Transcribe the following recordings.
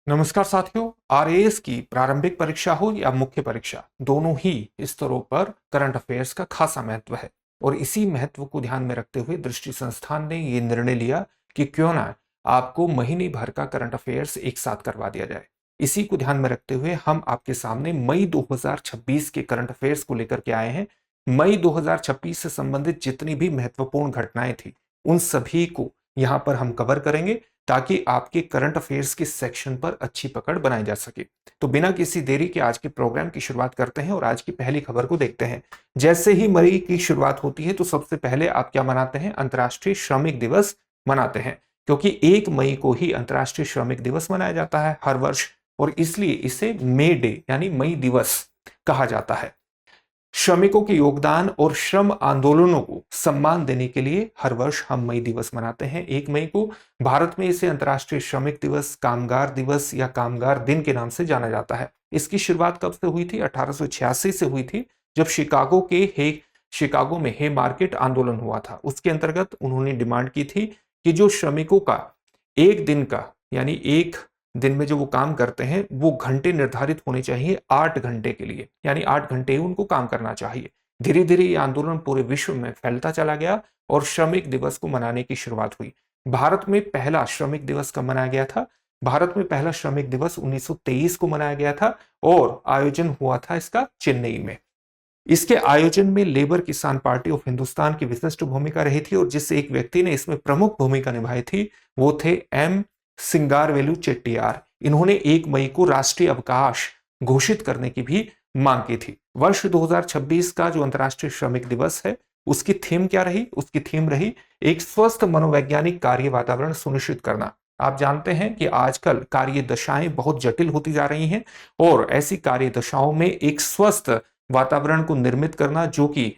नमस्कार साथियों। आरएएस की प्रारंभिक परीक्षा हो या मुख्य परीक्षा, दोनों ही स्तरों पर करंट अफेयर्स का खासा महत्व है। और इसी महत्व को ध्यान में रखते हुए दृष्टि संस्थान ने ये निर्णय लिया कि क्यों ना आपको महीने भर का करंट अफेयर्स एक साथ करवा दिया जाए। इसी को ध्यान में रखते हुए हम आपके सामने मई 2026 के करंट अफेयर्स को लेकर के आए हैं। मई 2026 से संबंधित जितनी भी महत्वपूर्ण घटनाएं थी, उन सभी को यहां पर हम कवर करेंगे ताकि आपके करंट अफेयर्स के सेक्शन पर अच्छी पकड़ बनाई जा सके। तो बिना किसी देरी के आज के प्रोग्राम की शुरुआत करते हैं और आज की पहली खबर को देखते हैं। जैसे ही मई की शुरुआत होती है तो सबसे पहले आप क्या मनाते हैं? अंतर्राष्ट्रीय श्रमिक दिवस मनाते हैं, क्योंकि 1 मई को ही अंतर्राष्ट्रीय श्रमिक दिवस मनाया जाता है हर वर्ष, और इसलिए इसे मे डे यानी मई दिवस कहा जाता है। श्रमिकों के योगदान और श्रम आंदोलनों को सम्मान देने के लिए हर वर्ष हम मई दिवस मनाते हैं 1 मई को। भारत में इसे अंतर्राष्ट्रीय श्रमिक दिवस, कामगार दिवस या कामगार दिन के नाम से जाना जाता है। इसकी शुरुआत कब से हुई थी? 1886 से हुई थी, जब शिकागो में हे मार्केट आंदोलन हुआ था। उसके अंतर्गत उन्होंने डिमांड की थी कि जो श्रमिकों का एक दिन का यानी एक दिन में जो वो काम करते हैं वो घंटे निर्धारित होने चाहिए 8 घंटे के लिए, यानी 8 घंटे ही उनको काम करना चाहिए। धीरे धीरे ये आंदोलन पूरे विश्व में फैलता चला गया और श्रमिक दिवस को मनाने की शुरुआत हुई। भारत में पहला श्रमिक दिवस कब मनाया गया था? भारत में पहला श्रमिक दिवस 1923 को मनाया गया था और आयोजन हुआ था इसका चेन्नई में। इसके आयोजन में लेबर किसान पार्टी ऑफ हिंदुस्तान की विशिष्ट भूमिका रही थी और जिस एक व्यक्ति ने इसमें प्रमुख भूमिका निभाई थी वो थे एम सिंगारवेलु चेट्टियार। इन्होंने 1 मई को राष्ट्रीय अवकाश घोषित करने की भी मांग की थी। वर्ष 2026 का जो अंतर्राष्ट्रीय श्रमिक दिवस है उसकी थीम क्या रही? उसकी थीम रही एक स्वस्थ मनोवैज्ञानिक कार्य वातावरण सुनिश्चित करना। आप जानते हैं कि आजकल कार्य दशाएं बहुत जटिल होती जा रही हैं और ऐसी कार्य दशाओं में एक स्वस्थ वातावरण को निर्मित करना जो कि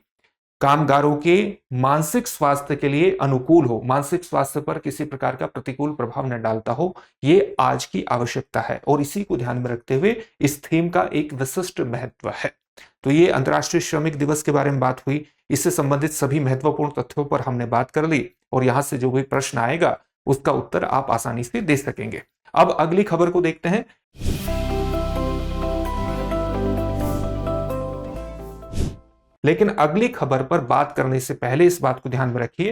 कामगारों के मानसिक स्वास्थ्य के लिए अनुकूल हो, मानसिक स्वास्थ्य पर किसी प्रकार का प्रतिकूल प्रभाव न डालता हो, ये आज की आवश्यकता है। और इसी को ध्यान में रखते हुए इस थीम का एक विशिष्ट महत्व है। तो ये अंतर्राष्ट्रीय श्रमिक दिवस के बारे में बात हुई। इससे संबंधित सभी महत्वपूर्ण तथ्यों पर हमने बात कर ली और यहां से जो भी प्रश्न आएगा उसका उत्तर आप आसानी से दे सकेंगे। अब अगली खबर को देखते हैं। लेकिन अगली खबर पर बात करने से पहले इस बात को ध्यान में रखिए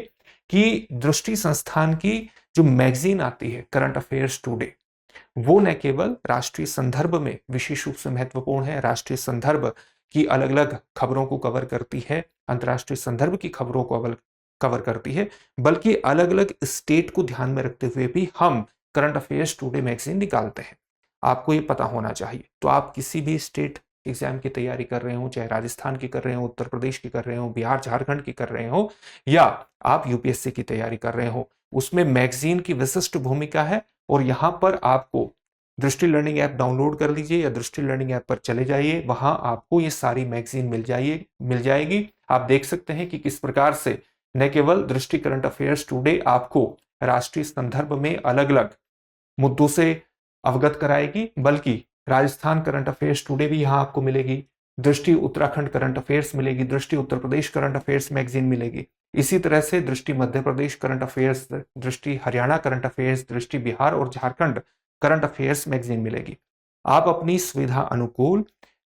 कि दृष्टि संस्थान की जो मैगजीन आती है करंट अफेयर्स टुडे, वो न केवल राष्ट्रीय संदर्भ में विशेष रूप से महत्वपूर्ण है, राष्ट्रीय संदर्भ की अलग अलग खबरों को कवर करती है, अंतर्राष्ट्रीय संदर्भ की खबरों को कवर करती है, बल्कि अलग अलग स्टेट को ध्यान में रखते हुए भी हम करंट अफेयर्स टुडे मैगजीन निकालते हैं। आपको ये पता होना चाहिए। तो आप किसी भी स्टेट एग्जाम की तैयारी कर रहे हो, चाहे राजस्थान की कर रहे हो, उत्तर प्रदेश की कर रहे हो, बिहार झारखंड की कर रहे हो, या आप यूपीएससी की तैयारी कर रहे हो, उसमें मैगजीन की विशिष्ट भूमिका है। और यहां पर आपको दृष्टि लर्निंग ऐप डाउनलोड कर लीजिए या दृष्टि लर्निंग ऐप पर चले जाइए, वहां आपको ये सारी मैगजीन मिल जाएगी। आप देख सकते हैं कि किस प्रकार से न केवल दृष्टि करंट अफेयर्स टुडे आपको राष्ट्रीय संदर्भ में अलग अलग मुद्दों से अवगत कराएगी, बल्कि राजस्थान करंट अफेयर्स टुडे भी यहां आपको मिलेगी, दृष्टि उत्तराखंड करंट अफेयर्स मिलेगी, दृष्टि Uttar Pradesh current affairs magazine मिलेगी। इसी तरह से दृष्टि मध्य प्रदेश करंट अफेयर्स, दृष्टि हरियाणा करंट अफेयर्स, दृष्टि बिहार और झारखंड करंट अफेयर्स मैगजीन मिलेगी। आप अपनी सुविधा अनुकूल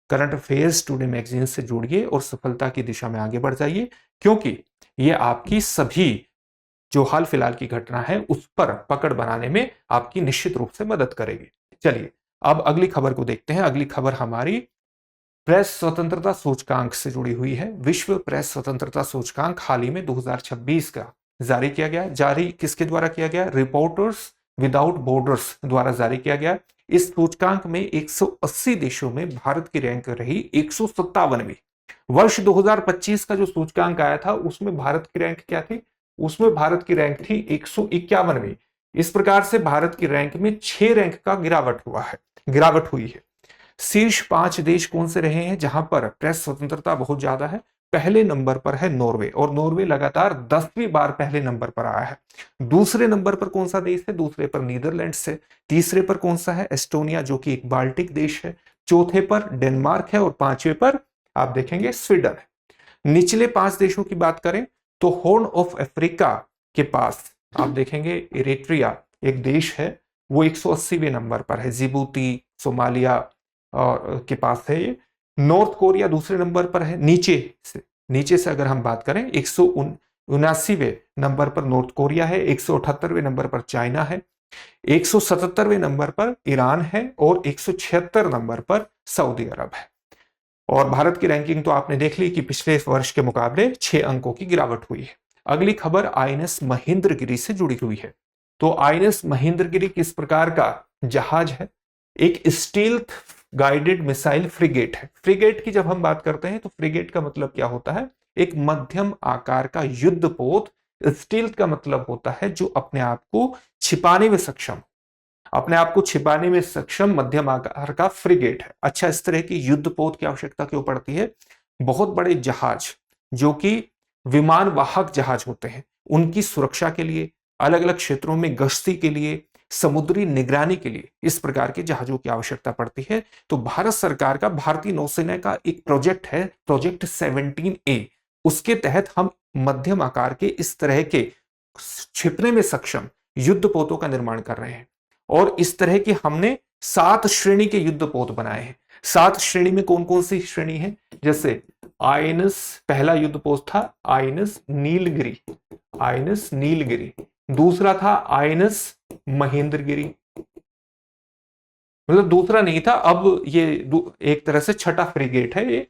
करंट अफेयर्स टुडे मैगजीन से जुड़िए और सफलता की दिशा में आगे बढ़ जाइए, क्योंकि ये आपकी सभी जो हाल फिलहाल की घटना है उस पर पकड़ बनाने में आपकी निश्चित रूप से मदद करेगी। चलिए अब अगली खबर को देखते हैं। अगली खबर हमारी प्रेस स्वतंत्रता सूचकांक से जुड़ी हुई है। विश्व प्रेस स्वतंत्रता सूचकांक हाल ही में 2026 का जारी किया गया। जारी किसके द्वारा किया गया? रिपोर्टर्स विदाउट बॉर्डर्स द्वारा जारी किया गया। इस सूचकांक में 180 देशों में भारत की रैंक रही 157वीं। वर्ष 2025 का जो सूचकांक आया था उसमें भारत की रैंक क्या थी? उसमें भारत की रैंक थी 151वीं। इस प्रकार से भारत की रैंक में 6 रैंक का गिरावट हुई है। शीर्ष 5 देश कौन से रहे हैं जहां पर प्रेस स्वतंत्रता बहुत ज्यादा है? पहले नंबर पर है नॉर्वे, और नॉर्वे लगातार 10वीं बार पहले नंबर पर आया है। दूसरे नंबर पर कौन सा देश है? दूसरे पर नीदरलैंड्स है। तीसरे पर कौन सा है? एस्टोनिया, जो कि एक बाल्टिक देश है। चौथे पर डेनमार्क है और 5वें पर आप देखेंगे स्वीडन है। निचले 5 देशों की बात करें तो हॉर्न ऑफ अफ्रीका के पास आप देखेंगे इरिट्रिया एक देश है वो 180वें नंबर पर है। जिबूती, सोमालिया के पास है ये। नॉर्थ कोरिया दूसरे नंबर पर है। नीचे से अगर हम बात करें 179वें नंबर पर नॉर्थ कोरिया है, 178वें नंबर पर चाइना है, 177वें नंबर पर ईरान है और 176 नंबर पर सऊदी अरब है। और भारत की रैंकिंग तो आपने देख ली कि पिछले वर्ष के मुकाबले 6 अंकों की गिरावट हुई है। अगली खबर आईएनएस महेंद्रगिरी से जुड़ी हुई है। तो आईएनएस महेंद्रगिरी किस प्रकार का जहाज है? एक स्टील्थ गाइडेड मिसाइल फ्रिगेट है। फ्रिगेट की जब हम बात करते हैं तो फ्रिगेट का मतलब क्या होता है? एक मध्यम आकार का युद्धपोत। स्टील्थ का मतलब होता है जो अपने आप को छिपाने में सक्षम, अपने आप को छिपाने में सक्षम मध्यम आकार का फ्रिगेट है। अच्छा, इस तरह की युद्धपोत की आवश्यकता क्यों पड़ती है? बहुत बड़े जहाज जो कि विमान वाहक जहाज होते हैं, उनकी सुरक्षा के लिए, अलग अलग क्षेत्रों में गश्ती के लिए, समुद्री निगरानी के लिए इस प्रकार के जहाजों की आवश्यकता पड़ती है। तो भारत सरकार का, भारतीय नौसेना का एक प्रोजेक्ट है, प्रोजेक्ट 17A। उसके तहत हम मध्यम आकार के इस तरह के छिपने में सक्षम युद्धपोतों का निर्माण कर रहे हैं। और इस तरह के हमने 7 श्रेणी के युद्धपोत बनाए हैं। 7 श्रेणी में कौन कौन सी श्रेणी है? जैसे आईएनएस, पहला युद्धपोत था आईएनएस नीलगिरी, आईएनएस नीलगिरी। दूसरा था आईएनएस महेंद्रगिरी, मतलब दूसरा नहीं था, अब ये एक तरह से छठा फ्रिगेट है ये,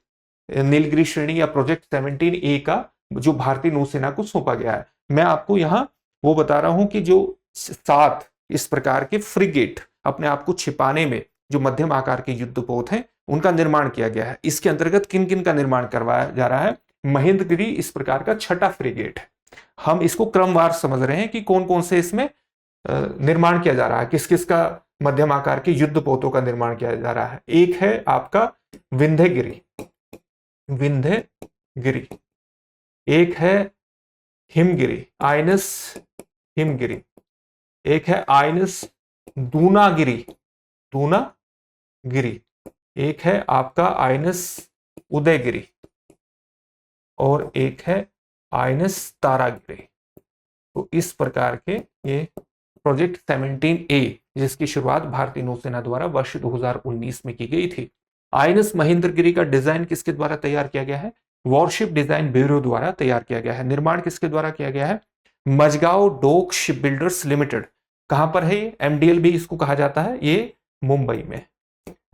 नीलगिरी श्रेणी या प्रोजेक्ट 17A का, जो भारतीय नौसेना को सौंपा गया है। मैं आपको यहां वो बता रहा हूं कि जो 7 इस प्रकार के फ्रिगेट अपने आप को छिपाने में जो मध्यम आकार के युद्धपोत हैं, उनका निर्माण किया गया है। इसके अंतर्गत किन किन का निर्माण करवाया जा रहा है? महेंद्रगिरी इस प्रकार का छठा फ्रिगेट है। हम इसको क्रमवार समझ रहे हैं कि कौन कौन से इसमें निर्माण किया जा रहा है, किस किस का मध्यम आकार के युद्धपोतों का निर्माण किया जा रहा है। एक है आपका विंध्यगिरी, विंध्यगिरी। एक है हिमगिरी, आईएनएस हिमगिरी। एक है आईएनएस दूनागिरी, दूनागिरी। एक है आपका आईएनएस उदयगिरी और एक है आईएनएस तारागिरी। तो इस प्रकार के ये प्रोजेक्ट 17A, जिसकी शुरुआत भारतीय नौसेना द्वारा वर्ष 2019 में की गई थी। आईएनएस महेंद्रगिरी का डिजाइन किसके द्वारा तैयार किया गया है? वॉरशिप डिजाइन ब्यूरो द्वारा तैयार किया गया है। निर्माण किसके द्वारा किया गया है? मजगांव डोक शिप बिल्डर्स लिमिटेड। कहां पर है ये? MDL भी इसको कहा जाता है, ये मुंबई में,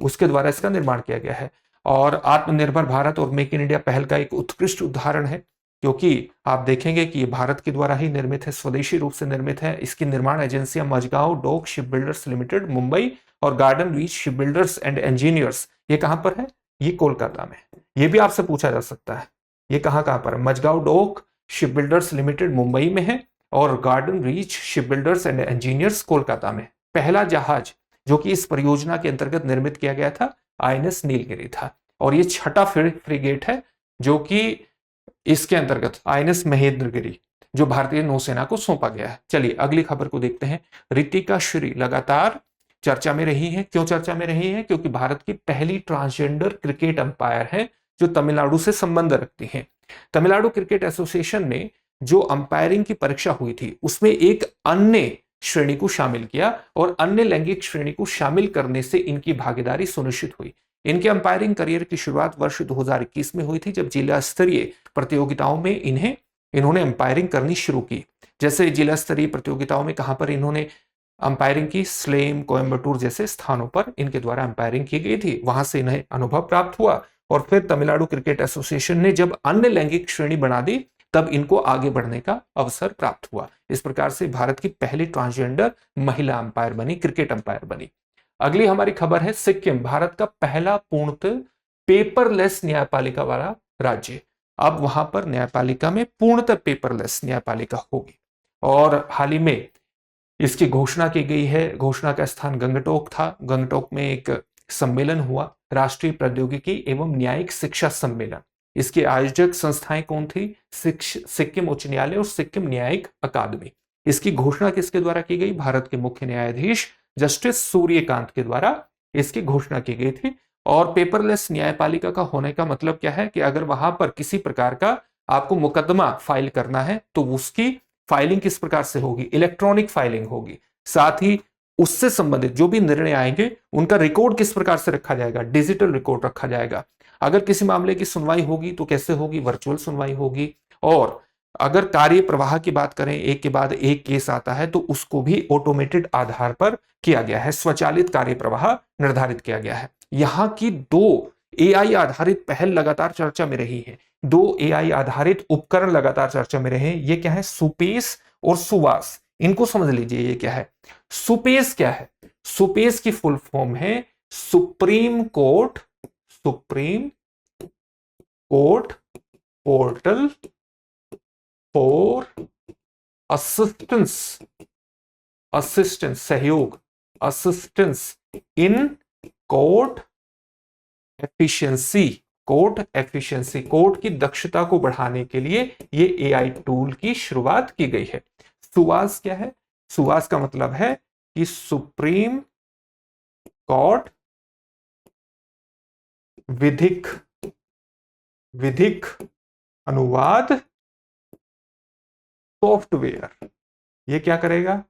उसके द्वारा इसका निर्माण किया गया है। और आत्मनिर्भर भारत और मेक इन इंडिया पहल का एक उत्कृष्ट उदाहरण है, क्योंकि आप देखेंगे कि ये भारत के द्वारा ही निर्मित है, स्वदेशी रूप से निर्मित है। इसकी निर्माण एजेंसियां मजगांव डोक शिप बिल्डर्स लिमिटेड मुंबई और garden reach ship builders and engineers, ये कहां पर है? ये कोलकाता में। ये भी आपसे पूछा जा सकता है, ये कहां पर है? मजगांव डोक शिप बिल्डर्स लिमिटेड मुंबई में है और garden reach ship builders and engineers Kolkata में। पहला जहाज जो कि इस परियोजना के अंतर्गत निर्मित किया गया था, आईएनएस नीलगिरी था। और ये छठा फ्रिगेट है जो कि इसके अंतर्गत आईएनएस महेंद्रगिरी, जो भारतीय नौसेना को सौंपा गया है। चलिए अगली खबर को देखते हैं। रितिका श्री लगातार चर्चा में रही है। क्यों चर्चा में रही है? क्योंकि भारत की पहली ट्रांसजेंडर क्रिकेट अंपायर है जो तमिलनाडु से संबंध रखती हैं। तमिलनाडु क्रिकेट एसोसिएशन ने जो अंपायरिंग की परीक्षा हुई थी, उसमें एक अन्य श्रेणी को शामिल किया और अन्य लैंगिक श्रेणी को शामिल करने से इनकी भागीदारी सुनिश्चित हुई। इनके अंपायरिंग करियर की शुरुआत वर्ष 2021 में हुई थी, जब जिला स्तरीय प्रतियोगिताओं में इन्होंने अंपायरिंग करनी शुरू की। जैसे जिला स्तरीय प्रतियोगिताओं में कहां पर इन्होंने अंपायरिंग की? स्लेम, कोयम्बटूर जैसे स्थानों पर इनके द्वारा अंपायरिंग की गई थी। वहां से इन्हें अनुभव प्राप्त हुआ और फिर तमिलनाडु क्रिकेट एसोसिएशन ने जब अन्य लैंगिक श्रेणी बना दी, तब इनको आगे बढ़ने का अवसर प्राप्त हुआ। इस प्रकार से भारत की पहली ट्रांसजेंडर महिला अंपायर बनी, क्रिकेट अंपायर बनी। अगली हमारी खबर है सिक्किम, भारत का पहला पूर्णतः पेपरलेस न्यायपालिका वाला राज्य। अब वहां पर न्यायपालिका में पूर्णतः पेपरलेस न्यायपालिका होगी और हाल ही में इसकी घोषणा की गई है। घोषणा का स्थान गंगटोक था। गंगटोक में एक सम्मेलन हुआ, राष्ट्रीय प्रौद्योगिकी एवं न्यायिक शिक्षा सम्मेलन। इसके आयोजक संस्थाएं कौन थी? सिक्किम उच्च न्यायालय और सिक्किम न्यायिक अकादमी। इसकी घोषणा किसके द्वारा की गई? भारत के मुख्य न्यायाधीश जस्टिस सूर्यकांत के द्वारा इसकी घोषणा की गई थी। और पेपरलेस न्यायपालिका का होने का मतलब क्या है कि अगर वहां पर किसी प्रकार का आपको मुकदमा फाइल करना है तो उसकी फाइलिंग किस प्रकार से होगी? इलेक्ट्रॉनिक फाइलिंग होगी। साथ ही उससे संबंधित जो भी निर्णय आएंगे उनका रिकॉर्ड किस प्रकार से रखा जाएगा, डिजिटल रिकॉर्ड रखा जाएगा। अगर किसी मामले की सुनवाई होगी तो कैसे होगी, वर्चुअल सुनवाई होगी। और अगर कार्य प्रवाह की बात करें, एक के बाद एक केस आता है तो उसको भी ऑटोमेटेड आधार पर किया गया है, स्वचालित कार्य प्रवाह निर्धारित किया गया है। यहां की दो एआई आधारित पहल लगातार चर्चा में रही है, दो एआई आधारित उपकरण लगातार चर्चा में रहे हैं। ये क्या है, सुपेस और सुवास। इनको समझ लीजिए, ये क्या है। सुपेस क्या है, सुपेस की फुल फॉर्म है supreme court, supreme court portal for assistance, assistance सहयोग, assistance in court efficiency, court efficiency, court की दक्षता को बढ़ाने के लिए ये एआई टूल की शुरुआत की गई है। सुवास क्या है, सुवास का मतलब है कि सुप्रीम कोर्ट विधिक, विधिक अनुवाद सॉफ्टवेयर। ये क्या करेगा,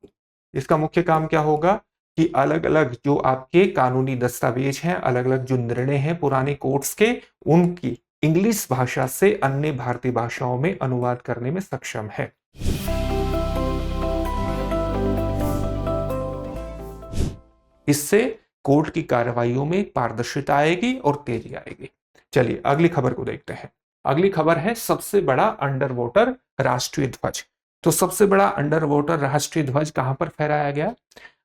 इसका मुख्य काम क्या होगा कि अलग अलग जो आपके कानूनी दस्तावेज हैं, अलग अलग जो निर्णय हैं पुराने कोर्ट्स के, उनकी इंग्लिश भाषा से अन्य भारतीय भाषाओं में अनुवाद करने में सक्षम है। इससे कोर्ट की कार्रवाइयों में पारदर्शिता आएगी और तेजी आएगी। चलिए अगली खबर को देखते हैं। अगली खबर है सबसे बड़ा अंडर वाटर राष्ट्रीय ध्वज। तो सबसे बड़ा अंडर वाटर राष्ट्रीय ध्वज कहां पर फहराया गया,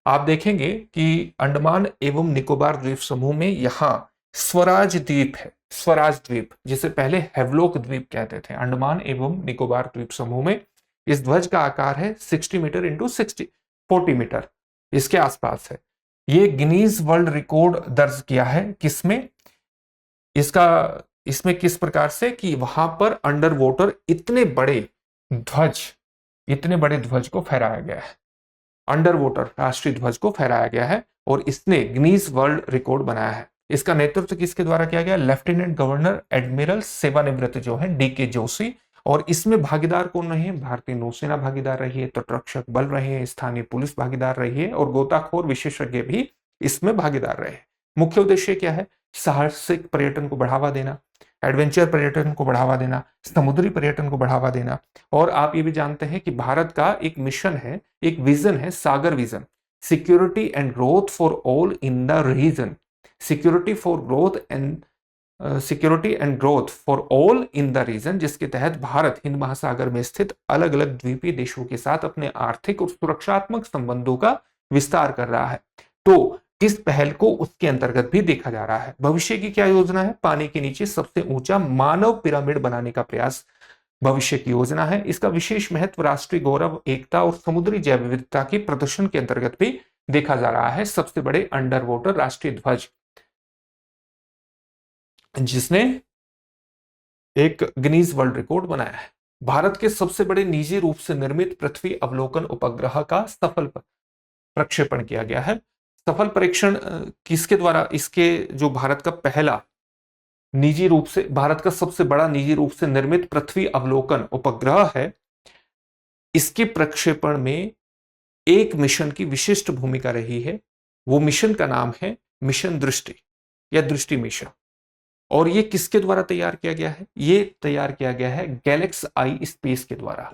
आप देखेंगे कि अंडमान एवं निकोबार द्वीप समूह में यहां स्वराज द्वीप है, स्वराज द्वीप जिसे पहले हेवलॉक द्वीप कहते थे, अंडमान एवं निकोबार द्वीप समूह में इस ध्वज का आकार है 60 मीटर इंटू 40 मीटर, इसके आसपास है। ये गिनीज वर्ल्ड रिकॉर्ड दर्ज किया है किसमें, इसका इसमें किस प्रकार से कि वहां पर अंडर वाटर इतने बड़े ध्वज, इतने बड़े ध्वज को फहराया गया है, अंडर वाटर राष्ट्रीय ध्वज को फहराया गया है और इसने गिनीज वर्ल्ड रिकॉर्ड बनाया है। इसका नेतृत्व किसके द्वारा किया गया, लेफ्टिनेंट गवर्नर एडमिरल सेवानिवृत्त जो है डीके जोशी। और इसमें भागीदार कौन रहे हैं, भारतीय नौसेना भागीदार रही है, तटरक्षक बल रहे हैं, स्थानीय पुलिस भागीदार रही है और गोताखोर विशेषज्ञ भी इसमें भागीदार रहे हैं। मुख्य उद्देश्य क्या है, साहसिक पर्यटन को बढ़ावा देना, एडवेंचर पर्यटन को बढ़ावा देना, समुद्री पर्यटन को बढ़ावा देना। और आप ये भी जानते हैं कि भारत का एक मिशन है, एक विजन है, SAGAR vision, security and growth for all in the region, security for growth and security and growth for all in the region, जिसके तहत भारत हिंद महासागर में स्थित अलग अलग द्वीपीय देशों के साथ अपने आर्थिक और सुरक्षात्मक संबंधों का विस्तार कर रहा है। तो इस पहल को उसके अंतर्गत भी देखा जा रहा है। भविष्य की क्या योजना है, पानी के नीचे सबसे ऊंचा मानव पिरामिड बनाने का प्रयास भविष्य की योजना है। इसका विशेष महत्व राष्ट्रीय गौरव, एकता और समुद्री जैव विविधता के प्रदर्शन के अंतर्गत भी देखा जा रहा है। सबसे बड़े अंडर वाटर राष्ट्रीय ध्वज जिसने एक गिनीज वर्ल्ड रिकॉर्ड बनाया है। भारत के सबसे बड़े निजी रूप से निर्मित पृथ्वी अवलोकन उपग्रह का सफल प्रक्षेपण किया गया है। सफल परीक्षण किसके द्वारा, इसके जो भारत का पहला निजी रूप से, भारत का सबसे बड़ा निजी रूप से निर्मित पृथ्वी अवलोकन उपग्रह है, इसके प्रक्षेपण में एक मिशन की विशिष्ट भूमिका रही है। वो मिशन का नाम है मिशन दृष्टि या दृष्टि मिशन। और ये किसके द्वारा तैयार किया गया है, ये तैयार किया गया है गैलेक्स आई स्पेस के द्वारा।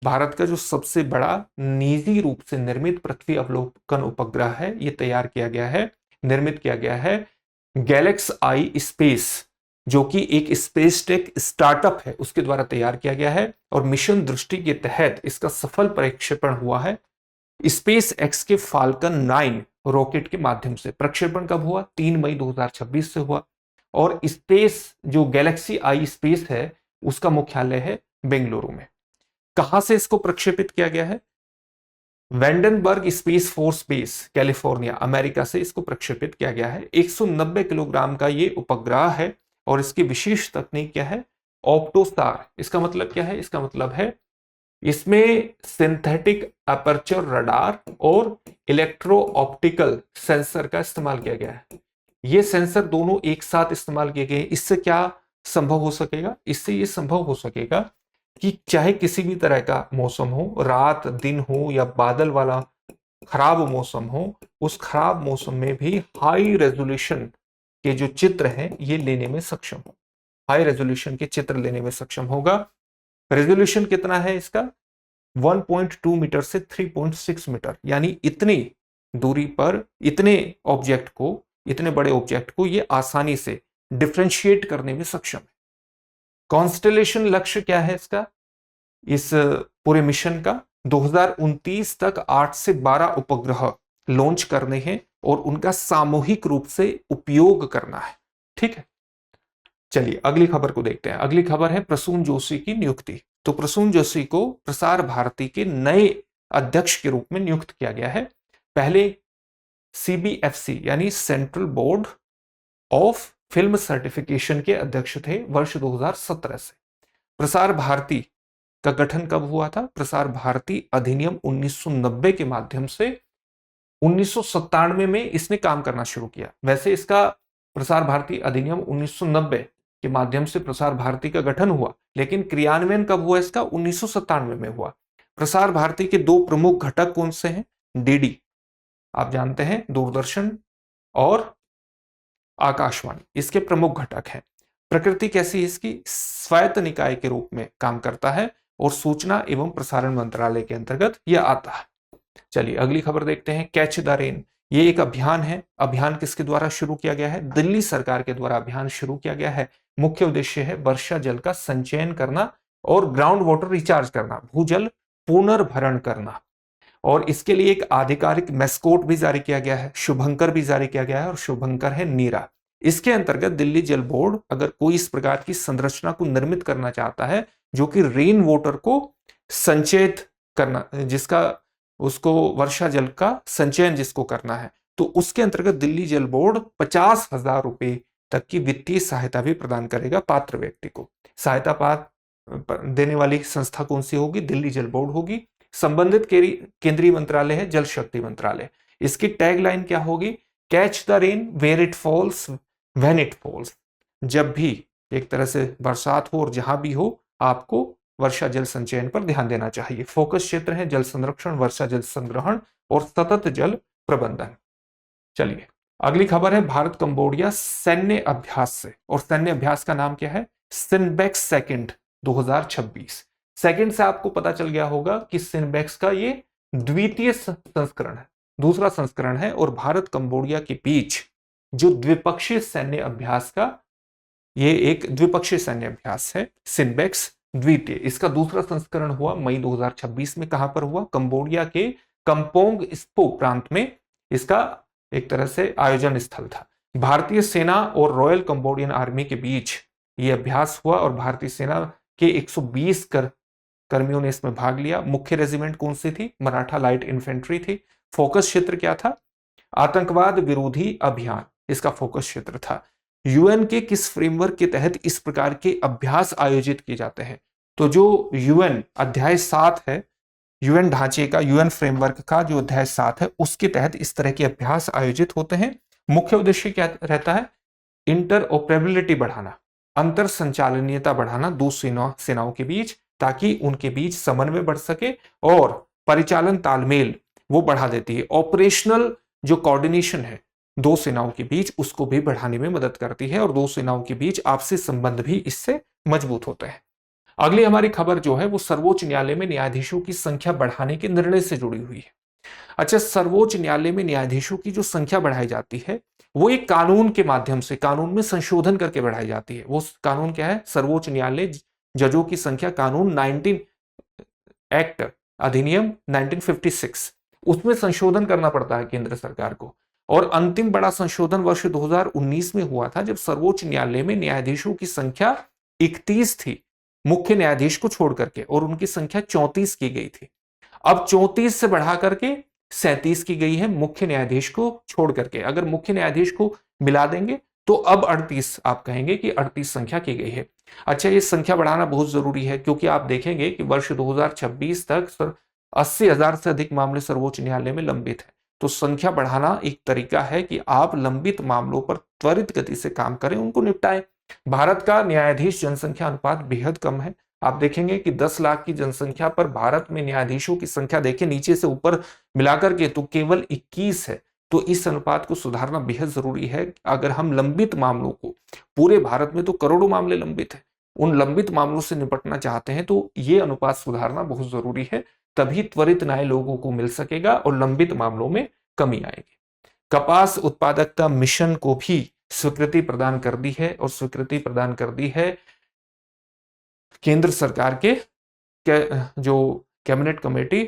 भारत का जो सबसे बड़ा निजी रूप से निर्मित पृथ्वी अवलोकन उपग्रह है, ये तैयार किया गया है, निर्मित किया गया है गैलेक्स आई स्पेस, जो कि एक स्पेस टेक स्टार्टअप है, उसके द्वारा तैयार किया गया है। और मिशन दृष्टि के तहत इसका सफल प्रक्षेपण हुआ है स्पेस एक्स के फाल्कन 9 रॉकेट के माध्यम से। प्रक्षेपण कब हुआ, 3 मई 2026 से हुआ। और स्पेस जो गैलेक्सी आई स्पेस है उसका मुख्यालय है बेंगलुरु में। कहां से इसको प्रक्षेपित किया गया है, Vandenberg space force base California America से इसको प्रक्षेपित किया गया है। 190 किलोग्राम का ये उपग्रह है और इसकी विशेष तकनीक क्या है, ऑप्टोस्टार। इसका मतलब क्या है, इसका मतलब है इसमें सिंथेटिक अपर्चर रडार और इलेक्ट्रो ऑप्टिकल सेंसर का इस्तेमाल किया गया है। ये सेंसर दोनों एक साथ इस्तेमाल किए गए। इससे क्या संभव हो सकेगा, इससे ये संभव हो सकेगा कि चाहे किसी भी तरह का मौसम हो, रात दिन हो या बादल वाला खराब मौसम हो, उस खराब मौसम में भी हाई रेजोल्यूशन के जो चित्र हैं ये लेने में सक्षम हो, हाई रेजोल्यूशन के चित्र लेने में सक्षम होगा। रेजोल्यूशन कितना है इसका? 1.2 मीटर से 3.6 मीटर, यानी इतनी दूरी पर इतने बड़े ऑब्जेक्ट को ये आसानी से डिफ्रेंशिएट करने में सक्षम है। कॉन्स्टेलेशन लक्ष्य क्या है इसका, इस पूरे मिशन का? 2029 तक 8 से 12 उपग्रह लॉन्च करने हैं और उनका सामूहिक रूप से उपयोग करना है। ठीक है, चलिए अगली खबर को देखते हैं। अगली खबर है प्रसून जोशी की नियुक्ति। तो प्रसून जोशी को प्रसार भारती के नए अध्यक्ष के रूप में नियुक्त किया गया है। पहले सीबीएफसी यानी central board of film certification के अध्यक्ष थे वर्ष 2017 से। प्रसार भारती का गठन कब हुआ था? प्रसार भारती अधिनियम 1990 के माध्यम से 1997 में इसने काम करना शुरू किया। वैसे इसका प्रसार भारती अधिनियम 1990 के माध्यम से प्रसार भारती का गठन हुआ, लेकिन क्रियान्वयन कब हुआ इसका? 1997 में हुआ। प्रसार भारती के दो प्रमुख घटक कौन से हैं? डीडी, आप जानते हैं, दूरदर्शन और आकाशवाणी, इसके प्रमुख घटक हैं। प्रकृति कैसी है इसकी? स्वायत्त निकाय के रूप में काम करता है और सूचना एवं प्रसारण मंत्रालय के अंतर्गत यह आता है। चलिए अगली खबर देखते हैं। कैच द रेन, ये एक अभियान है। अभियान किसके द्वारा शुरू किया गया है? दिल्ली सरकार के द्वारा अभियान शुरू किया गया है। मुख्य उद्देश्य है वर्षा जल का संचयन करना और ग्राउंड वाटर रिचार्ज करना, भूजल पुनर्भरण करना। और इसके लिए एक आधिकारिक मैस्कोट भी जारी किया गया है, शुभंकर भी जारी किया गया है, और शुभंकर है नीरा। इसके अंतर्गत दिल्ली जल बोर्ड अगर कोई इस प्रकार की संरचना को निर्मित करना चाहता है जो कि रेन वाटर को संचयित करना, जिसका उसको वर्षा जल का संचयन जिसको करना है, तो उसके अंतर्गत दिल्ली जल बोर्ड 50,000 रुपए तक की वित्तीय सहायता भी प्रदान करेगा पात्र व्यक्ति को। सहायता देने वाली संस्था कौन सी होगी? दिल्ली जल बोर्ड होगी। संबंधित केंद्रीय मंत्रालय है जल शक्ति मंत्रालय। इसकी टैगलाइन क्या होगी? Catch the rain where it falls when it falls. जब भी एक तरह से बरसात हो और जहां भी हो, आपको वर्षा जल संचयन पर ध्यान देना चाहिए। फोकस क्षेत्र है जल संरक्षण, वर्षा जल संग्रहण और सतत जल प्रबंधन। चलिए अगली खबर है भारत कंबोडिया सैन्य अभ्यास से, और सैन्य अभ्यास का नाम क्या है? सिनबेक्स सेकंड 2026। सेकंड से आपको पता चल गया होगा कि सिनबेक्स का ये द्वितीय संस्करण है, दूसरा संस्करण है, और भारत कंबोडिया के बीच जो द्विपक्षीय सैन्य अभ्यास का ये एक द्विपक्षीय सैन्य अभ्यास है सिनबेक्स द्वितीय। इसका दूसरा संस्करण हुआ मई 2026 में। कहां पर हुआ? कंबोडिया के कंपोंग स्पो प्रांत में इसका एक तरह से आयोजन स्थल था। भारतीय सेना और रॉयल कंबोडियन आर्मी के बीच यह अभ्यास हुआ और भारतीय सेना के 120 कर्मियों ने इसमें भाग लिया। मुख्य रेजिमेंट कौन सी थी? मराठा लाइट इन्फेंट्री थी। फोकस क्षेत्र क्या था? आतंकवाद विरोधी अभियान इसका फोकस क्षेत्र था। यूएन के किस फ्रेमवर्क के तहत इस प्रकार के अभ्यास आयोजित किए जाते हैं? तो जो यूएन अध्याय 7 है, यूएन ढांचे का, यूएन फ्रेमवर्क का जो अध्याय 7 है, उसके तहत इस तरह के अभ्यास आयोजित होते हैं। मुख्य उद्देश्य क्या रहता है? इंटरऑपरेबिलिटी बढ़ाना, अंतर संचालनीयता बढ़ाना दो सेनाओं के बीच, ताकि उनके बीच समन्वय बढ़ सके और परिचालन तालमेल वो बढ़ा देती है। ऑपरेशनल जो कोऑर्डिनेशन है दो सेनाओं के बीच, उसको भी बढ़ाने में मदद करती है और दो सेनाओं के बीच आपसी संबंध भी इससे मजबूत होते हैं। अगली हमारी खबर जो है वो सर्वोच्च न्यायालय में न्यायाधीशों की संख्या बढ़ाने के निर्णय से जुड़ी हुई है। अच्छा, सर्वोच्च न्यायालय में न्यायाधीशों की जो संख्या बढ़ाई जाती है वो एक कानून के माध्यम से, कानून में संशोधन करके बढ़ाई जाती है। वो कानून क्या है? सर्वोच्च न्यायालय जजों की संख्या कानून 19 एक्ट अधिनियम 1956, उसमें संशोधन करना पड़ता है केंद्र सरकार को। और अंतिम बड़ा संशोधन वर्ष 2019 में हुआ था, जब सर्वोच्च न्यायालय में न्यायाधीशों की संख्या 31 थी मुख्य न्यायाधीश को छोड़ करके, और उनकी संख्या 34 की गई थी। अब 34 से बढ़ा करके 37 की गई है मुख्य न्यायाधीश को छोड़ करके। अगर मुख्य न्यायाधीश को मिला देंगे तो अब 38, आप कहेंगे कि 38 संख्या की गई है। अच्छा, ये संख्या बढ़ाना बहुत जरूरी है, क्योंकि आप देखेंगे कि वर्ष 2026 तक 80,000 से अधिक मामले सर्वोच्च न्यायालय में लंबित है। तो संख्या बढ़ाना एक तरीका है कि आप लंबित मामलों पर त्वरित गति से काम करें, उनको निपटाएं। भारत का न्यायाधीश जनसंख्या अनुपात बेहद कम है। आप देखेंगे कि 10 लाख की जनसंख्या पर भारत में न्यायाधीशों की संख्या देखें नीचे से ऊपर मिलाकर के तो केवल 21 है। तो इस अनुपात को सुधारना बेहद जरूरी है। अगर हम लंबित मामलों को, पूरे भारत में तो करोड़ों मामले लंबित हैं, उन लंबित मामलों से निपटना चाहते हैं तो ये अनुपात सुधारना बहुत जरूरी है। तभी त्वरित न्याय लोगों को मिल सकेगा और लंबित मामलों में कमी आएगी। कपास उत्पादकता मिशन को भी स्वीकृति प्रदान कर दी है, और स्वीकृति प्रदान कर दी है केंद्र सरकार के जो cabinet committee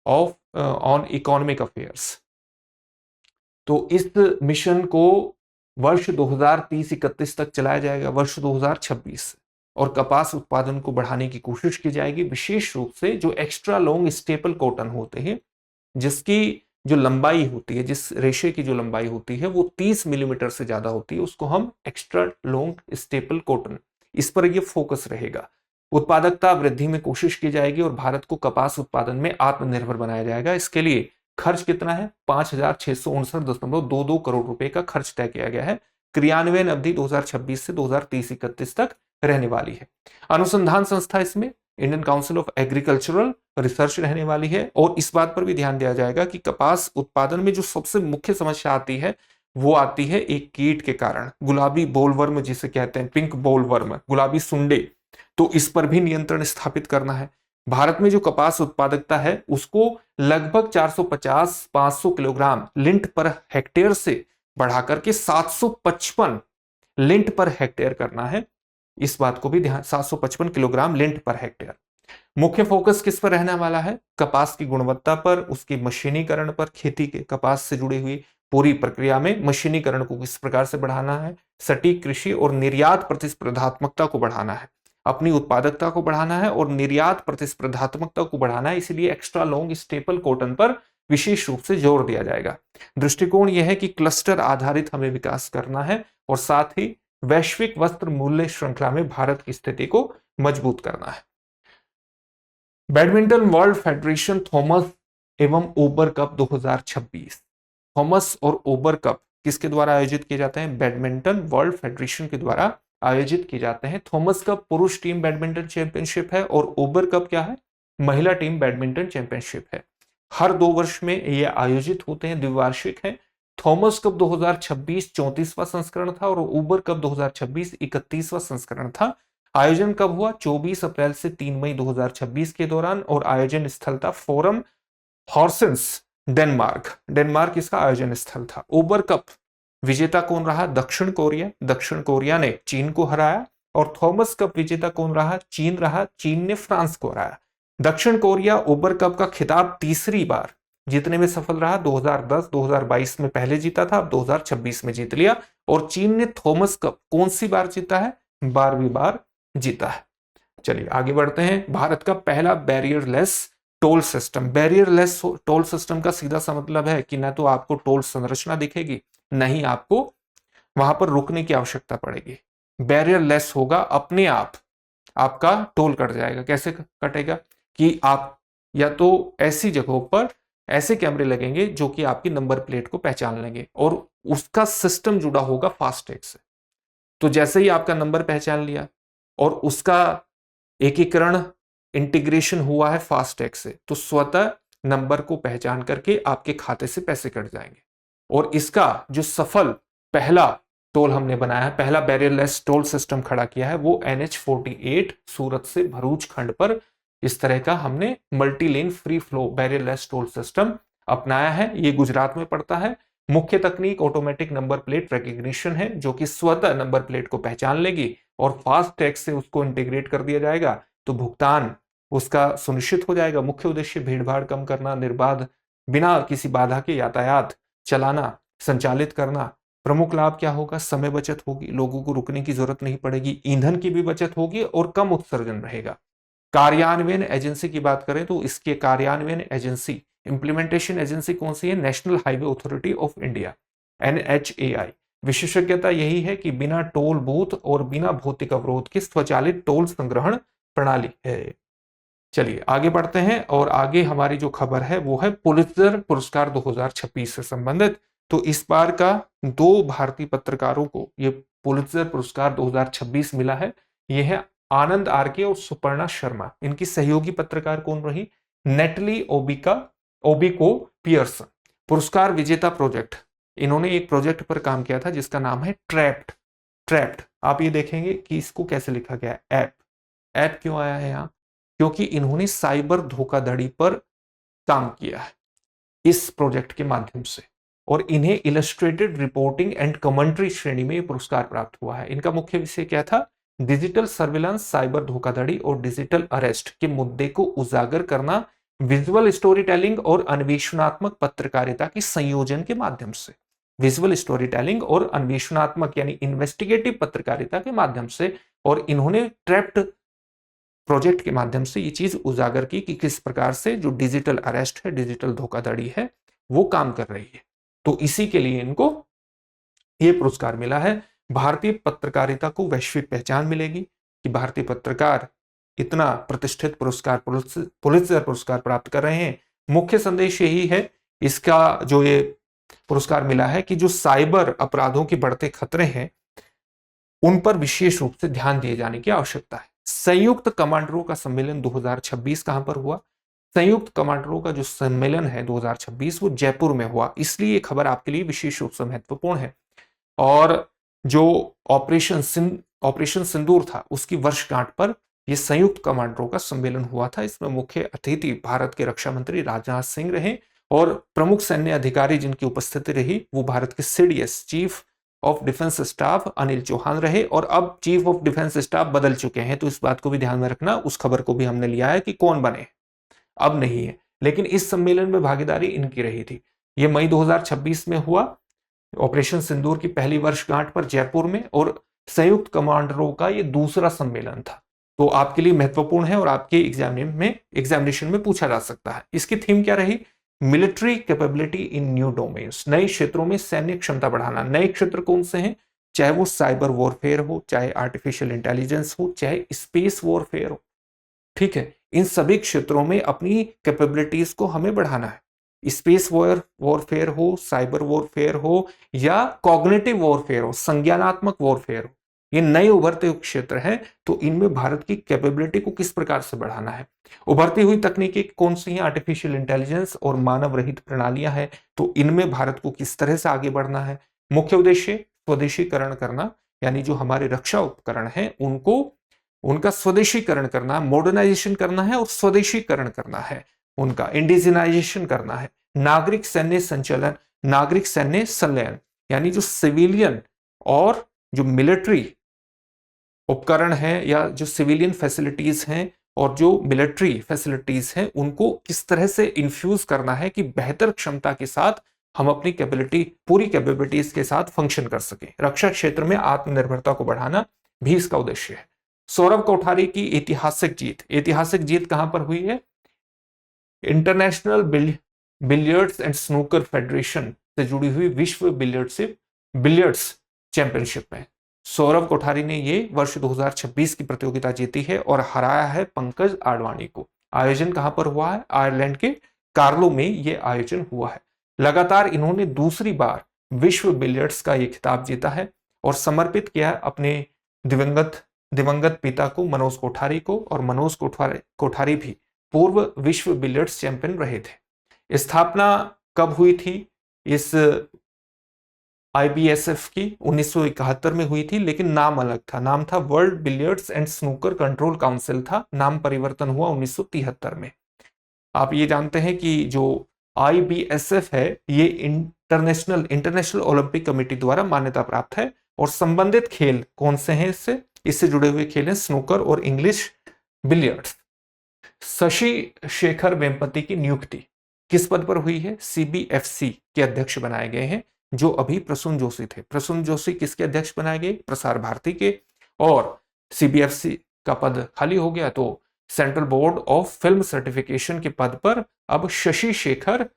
of on economic affairs. तो इस मिशन को वर्ष 2030-31 तक चलाया जाएगा, वर्ष 2026, और कपास उत्पादन को बढ़ाने की कोशिश की जाएगी, विशेष रूप से जो एक्स्ट्रा लॉन्ग स्टेपल कॉटन होते हैं, जिसकी जो लंबाई होती है, जिस रेशे की जो लंबाई होती है वो 30 मिलीमीटर से ज्यादा होती है, उसको हम एक्स्ट्रा लॉन्ग स्टेपल कॉटन, इस पर ये फोकस रहेगा। उत्पादकता वृद्धि में कोशिश की जाएगी और भारत को कपास उत्पादन में आत्मनिर्भर बनाया जाएगा। इसके लिए खर्च कितना है? 5,659.22 करोड़ रुपए का खर्च तय किया गया है। क्रियान्वयन अवधि 2026 से 2030-31 तक रहने वाली है। अनुसंधान संस्था इसमें Indian council of agricultural research रहने वाली है। और इस बात पर भी ध्यान दिया जाएगा कि कपास उत्पादन में जो सबसे मुख्य समस्या आती है वो आती है एक कीट के कारण, गुलाबी बोलवर्म जिसे कहते हैं, पिंक बोलवर्म, गुलाबी सुंडे। तो इस पर भी नियंत्रण स्थापित करना है। भारत में जो कपास उत्पादकता है उसको लगभग 450-500 किलोग्राम लिंट पर हेक्टेयर से बढ़ाकर के 755 लिंट पर हेक्टेयर करना है। इस बात को भी ध्यान, 755 किलोग्राम लिंट पर हेक्टेयर। मुख्य फोकस किस पर रहने वाला है? कपास की गुणवत्ता पर, उसके मशीनीकरण पर, खेती के कपास से जुड़ी हुई पूरी प्रक्रिया में मशीनीकरण को किस प्रकार से बढ़ाना है, सटीक कृषि और निर्यात प्रतिस्पर्धात्मकता को बढ़ाना है, अपनी उत्पादकता को बढ़ाना है और निर्यात प्रतिस्पर्धात्मकता को बढ़ाना है। इसलिए एक्स्ट्रा लॉन्ग स्टेपल कॉटन पर विशेष रूप से जोर दिया जाएगा। दृष्टिकोण यह है कि क्लस्टर आधारित हमें विकास करना है और साथ ही वैश्विक वस्त्र मूल्य श्रृंखला में भारत की स्थिति को मजबूत करना है। बैडमिंटन वर्ल्ड फेडरेशन थॉमस एवं ओबर कप 2026। थॉमस और ओबर कप किसके द्वारा आयोजित किए जाते हैं? बैडमिंटन वर्ल्ड फेडरेशन के द्वारा आयोजित किए जाते हैं। थॉमस कप पुरुष टीम बैडमिंटन चैंपियनशिप है और ओबर कप क्या है? महिला टीम बैडमिंटन चैंपियनशिप है। हर 2 वर्ष में ये आयोजित होते हैं, द्विवार्षिक है। थॉमस कप 2026 34वां संस्करण था और ओबर कप 2026 31वां संस्करण था। आयोजन कब हुआ? 24 अप्रैल से 3 मई 2026 के दौरान, और आयोजन स्थल था फोरम हॉर्सेंस, डेनमार्क इसका आयोजन स्थल था। ओबर कप विजेता कौन रहा? दक्षिण कोरिया। दक्षिण कोरिया ने चीन को हराया। और थॉमस कप विजेता कौन रहा? चीन रहा। चीन ने फ्रांस को हराया। दक्षिण कोरिया ओबर कप का खिताब तीसरी बार जीतने में सफल रहा। 2010, 2022 में पहले जीता था, अब 2026 में जीत लिया। और चीन ने थॉमस कप कौन सी बार जीता है? 12वीं बार जीता है। चलिए आगे बढ़ते हैं। भारत का पहला बैरियरलेस टोल सिस्टम। बैरियरलेस टोल सिस्टम का सीधा सा मतलब है कि ना तो आपको टोल संरचना दिखेगी, नहीं आपको वहां पर रुकने की आवश्यकता पड़ेगी। बैरियरलेस होगा, अपने आप आपका टोल कट जाएगा। कैसे कटेगा? कि आप या तो ऐसी जगहों पर ऐसे कैमरे लगेंगे जो कि आपकी नंबर प्लेट को पहचान लेंगे और उसका सिस्टम जुड़ा होगा फास्टैग से। तो जैसे ही आपका नंबर पहचान लिया और उसका एकीकरण, इंटीग्रेशन हुआ है फास्टैग से, तो स्वतः नंबर को पहचान करके आपके खाते से पैसे कट जाएंगे। और इसका जो सफल पहला टोल हमने बनाया है, पहला बैरियरलेस टोल सिस्टम खड़ा किया है, वो NH48 सूरत से भरूच खंड पर इस तरह का हमने multi lane free flow barrierless toll system अपनाया है। ये गुजरात में पड़ता है। मुख्य तकनीक ऑटोमेटिक नंबर प्लेट रिकग्निशन है, जो कि स्वतः नंबर प्लेट को पहचान लेगी और फास्टैग से उसको इंटीग्रेट कर दिया जाएगा, तो भुगतान उसका सुनिश्चित हो जाएगा। मुख्य उद्देश्य भीड़भाड़ कम करना, निर्बाध बिना किसी बाधा के यातायात चलाना, संचालित करना। प्रमुख लाभ क्या होगा? समय बचत होगी, लोगों को रुकने की जरूरत नहीं पड़ेगी, ईंधन की भी बचत होगी और कम उत्सर्जन रहेगा। कार्यान्वयन एजेंसी की बात करें तो इसके कार्यान्वयन एजेंसी, इंप्लीमेंटेशन एजेंसी कौन सी है? National highway authority of India, NHAI। विशेषज्ञता यही है कि बिना टोल बूथ और बिना भौतिक अवरोध की स्वचालित टोल संग्रहण प्रणाली है। चलिए आगे बढ़ते हैं और आगे हमारी जो खबर है वो है पुलित्जर पुरस्कार 2026 से संबंधित। तो इस बार का 2 भारतीय पत्रकारों को ये पुलित्जर पुरस्कार 2026 मिला है। ये है आनंद आरके और सुपर्णा शर्मा। इनकी सहयोगी पत्रकार कौन रही? Natalie Obiko Pearson. पुरस्कार विजेता प्रोजेक्ट, इन्होंने एक प्रोजेक्ट पर काम किया था जिसका नाम है ट्रैप्ड। आप ये देखेंगे कि इसको कैसे लिखा गया है, ऐप क्यों आया है यहां? क्योंकि इन्होंने साइबर धोखाधड़ी पर काम किया है इस प्रोजेक्ट के माध्यम से, और इन्हें इलस्ट्रेटेड रिपोर्टिंग एंड कमेंट्री श्रेणी में पुरस्कार प्राप्त हुआ है। इनका मुख्य विषय क्या था? डिजिटल सर्विलांस, साइबर धोखाधड़ी और डिजिटल अरेस्ट के मुद्दे को उजागर करना विजुअल स्टोरी टेलिंग और अन्वेषणात्मक पत्रकारिता के संयोजन के माध्यम से। विजुअल स्टोरी टेलिंग और अन्वेषणात्मक यानी इन्वेस्टिगेटिव पत्रकारिता के माध्यम से, और इन्होंने ट्रैप्ड प्रोजेक्ट के माध्यम से ये चीज उजागर की कि किस प्रकार से जो डिजिटल अरेस्ट है, डिजिटल धोखाधड़ी है, वो काम कर रही है। तो इसी के लिए इनको ये पुरस्कार मिला है। भारतीय पत्रकारिता को वैश्विक पहचान मिलेगी कि भारतीय पत्रकार इतना प्रतिष्ठित पुरस्कार, पुलित्जर पुरस्कार प्राप्त कर रहे हैं। मुख्य संदेश यही है इसका, जो ये पुरस्कार मिला है, कि जो साइबर अपराधों के बढ़ते खतरे हैं उन पर विशेष रूप से ध्यान दिए जाने की आवश्यकता है। संयुक्त कमांडरों का सम्मेलन 2026 कहां पर हुआ? संयुक्त कमांडरों का जो सम्मेलन है 2026 वो जयपुर में हुआ, इसलिए ये खबर आपके लिए विशेष रूप से महत्वपूर्ण है। और जो ऑपरेशन सिंदूर था उसकी वर्षगांठ पर यह संयुक्त कमांडरों का सम्मेलन हुआ था। इसमें मुख्य अतिथि भारत के रक्षा मंत्री राजनाथ सिंह रहे, और प्रमुख सैन्य अधिकारी जिनकी उपस्थिति रही वो भारत के CDS chief of defence staff Anil Chauhan रहे। और अब चीफ ऑफ डिफेंस स्टाफ बदल चुके हैं, तो इस बात को भी ध्यान में रखना। उस खबर को भी हमने लिया है कि कौन बने, अब नहीं है, लेकिन इस सम्मेलन में भागीदारी इनकी रही थी। यह मई 2026 में हुआ, ऑपरेशन सिंदूर की पहली वर्षगांठ पर जयपुर में, और संयुक्त कमांडरों का यह दूसरा सम्मेलन था। तो आपके लिए महत्वपूर्ण है और आपके एग्जामिनेशन में पूछा जा सकता है। इसकी थीम क्या रही? मिलिट्री कैपेबिलिटी इन न्यू डोमेन्स, नए क्षेत्रों में सैन्य क्षमता बढ़ाना। नए क्षेत्र कौन से हैं? चाहे वो साइबर वॉरफेयर हो, चाहे आर्टिफिशियल इंटेलिजेंस हो, चाहे स्पेस वॉरफेयर हो, ठीक है, इन सभी क्षेत्रों में अपनी कैपेबिलिटीज को हमें बढ़ाना है। स्पेस वॉरफेयर हो, साइबर वॉरफेयर हो, या कॉग्निटिव वॉरफेयर हो, संज्ञानात्मक वॉरफेयर हो, ये नए उभरते हुए क्षेत्र हैं। तो इनमें भारत की कैपेबिलिटी को किस प्रकार से बढ़ाना है? उभरती हुई तकनीकी कौन सी हैं? आर्टिफिशियल इंटेलिजेंस और मानव रहित प्रणालियां हैं। तो इनमें भारत को किस तरह से आगे बढ़ना है? मुख्य उद्देश्य स्वदेशीकरण करना, यानी जो हमारे रक्षा उपकरण हैं उनका स्वदेशीकरण करना, मॉडर्नाइजेशन करना है और स्वदेशीकरण करना है, उनका इंडिजिनाइजेशन करना है। नागरिक सैन्य संलयन, यानी जो सिविलियन और जो मिलिट्री उपकरण है, या जो सिविलियन फैसिलिटीज हैं और जो मिलिट्री फैसिलिटीज हैं, उनको किस तरह से इन्फ्यूज करना है कि बेहतर क्षमता के साथ हम अपनी पूरी कैपेबिलिटीज के साथ फंक्शन कर सकें। रक्षा क्षेत्र में आत्मनिर्भरता को बढ़ाना भी इसका उद्देश्य है। सौरभ कोठारी की ऐतिहासिक जीत कहां पर हुई है? International billiards and snooker federation से जुड़ी हुई विश्व बिलियर्ड्स चैंपियनशिप में सौरभ कोठारी ने ये वर्ष 2026 की प्रतियोगिता जीती है और हराया है पंकज आडवाणी को। आयोजन कहां पर हुआ है? आयरलैंड के कार्लो में यह आयोजन हुआ है। लगातार इन्होंने दूसरी बार विश्व बिलियर्ड्स का यह खिताब जीता है और समर्पित किया अपने दिवंगत पिता को, मनोज कोठारी को। और मनोज कोठारी भी पूर्व विश्व बिलियर्ड्स चैंपियन रहे थे। स्थापना कब हुई थी इस IBSF की? 1971 में हुई थी, लेकिन नाम अलग था। नाम था world billiards and snooker control council था। नाम परिवर्तन हुआ 1973 में। आप ये जानते हैं कि जो IBSF है ये इंटरनेशनल ओलंपिक कमेटी द्वारा मान्यता प्राप्त है, और संबंधित खेल कौन से हैं इससे जुड़े हुए खेल हैं स्नूकर और इंग्लिश बिलियर्ड्स। शशि शेखर वेम्पति की नियुक्ति किस पद पर हुई है? CBFC के अध्यक्ष बनाए गए हैं, जो अभी प्रसून जोशी थे। प्रसून जोशी किसके अध्यक्ष बनाए गए? प्रसार भारती के। और CBFC का पद खाली हो गया, तो central board of film certification के पद पर अब शशि शेखर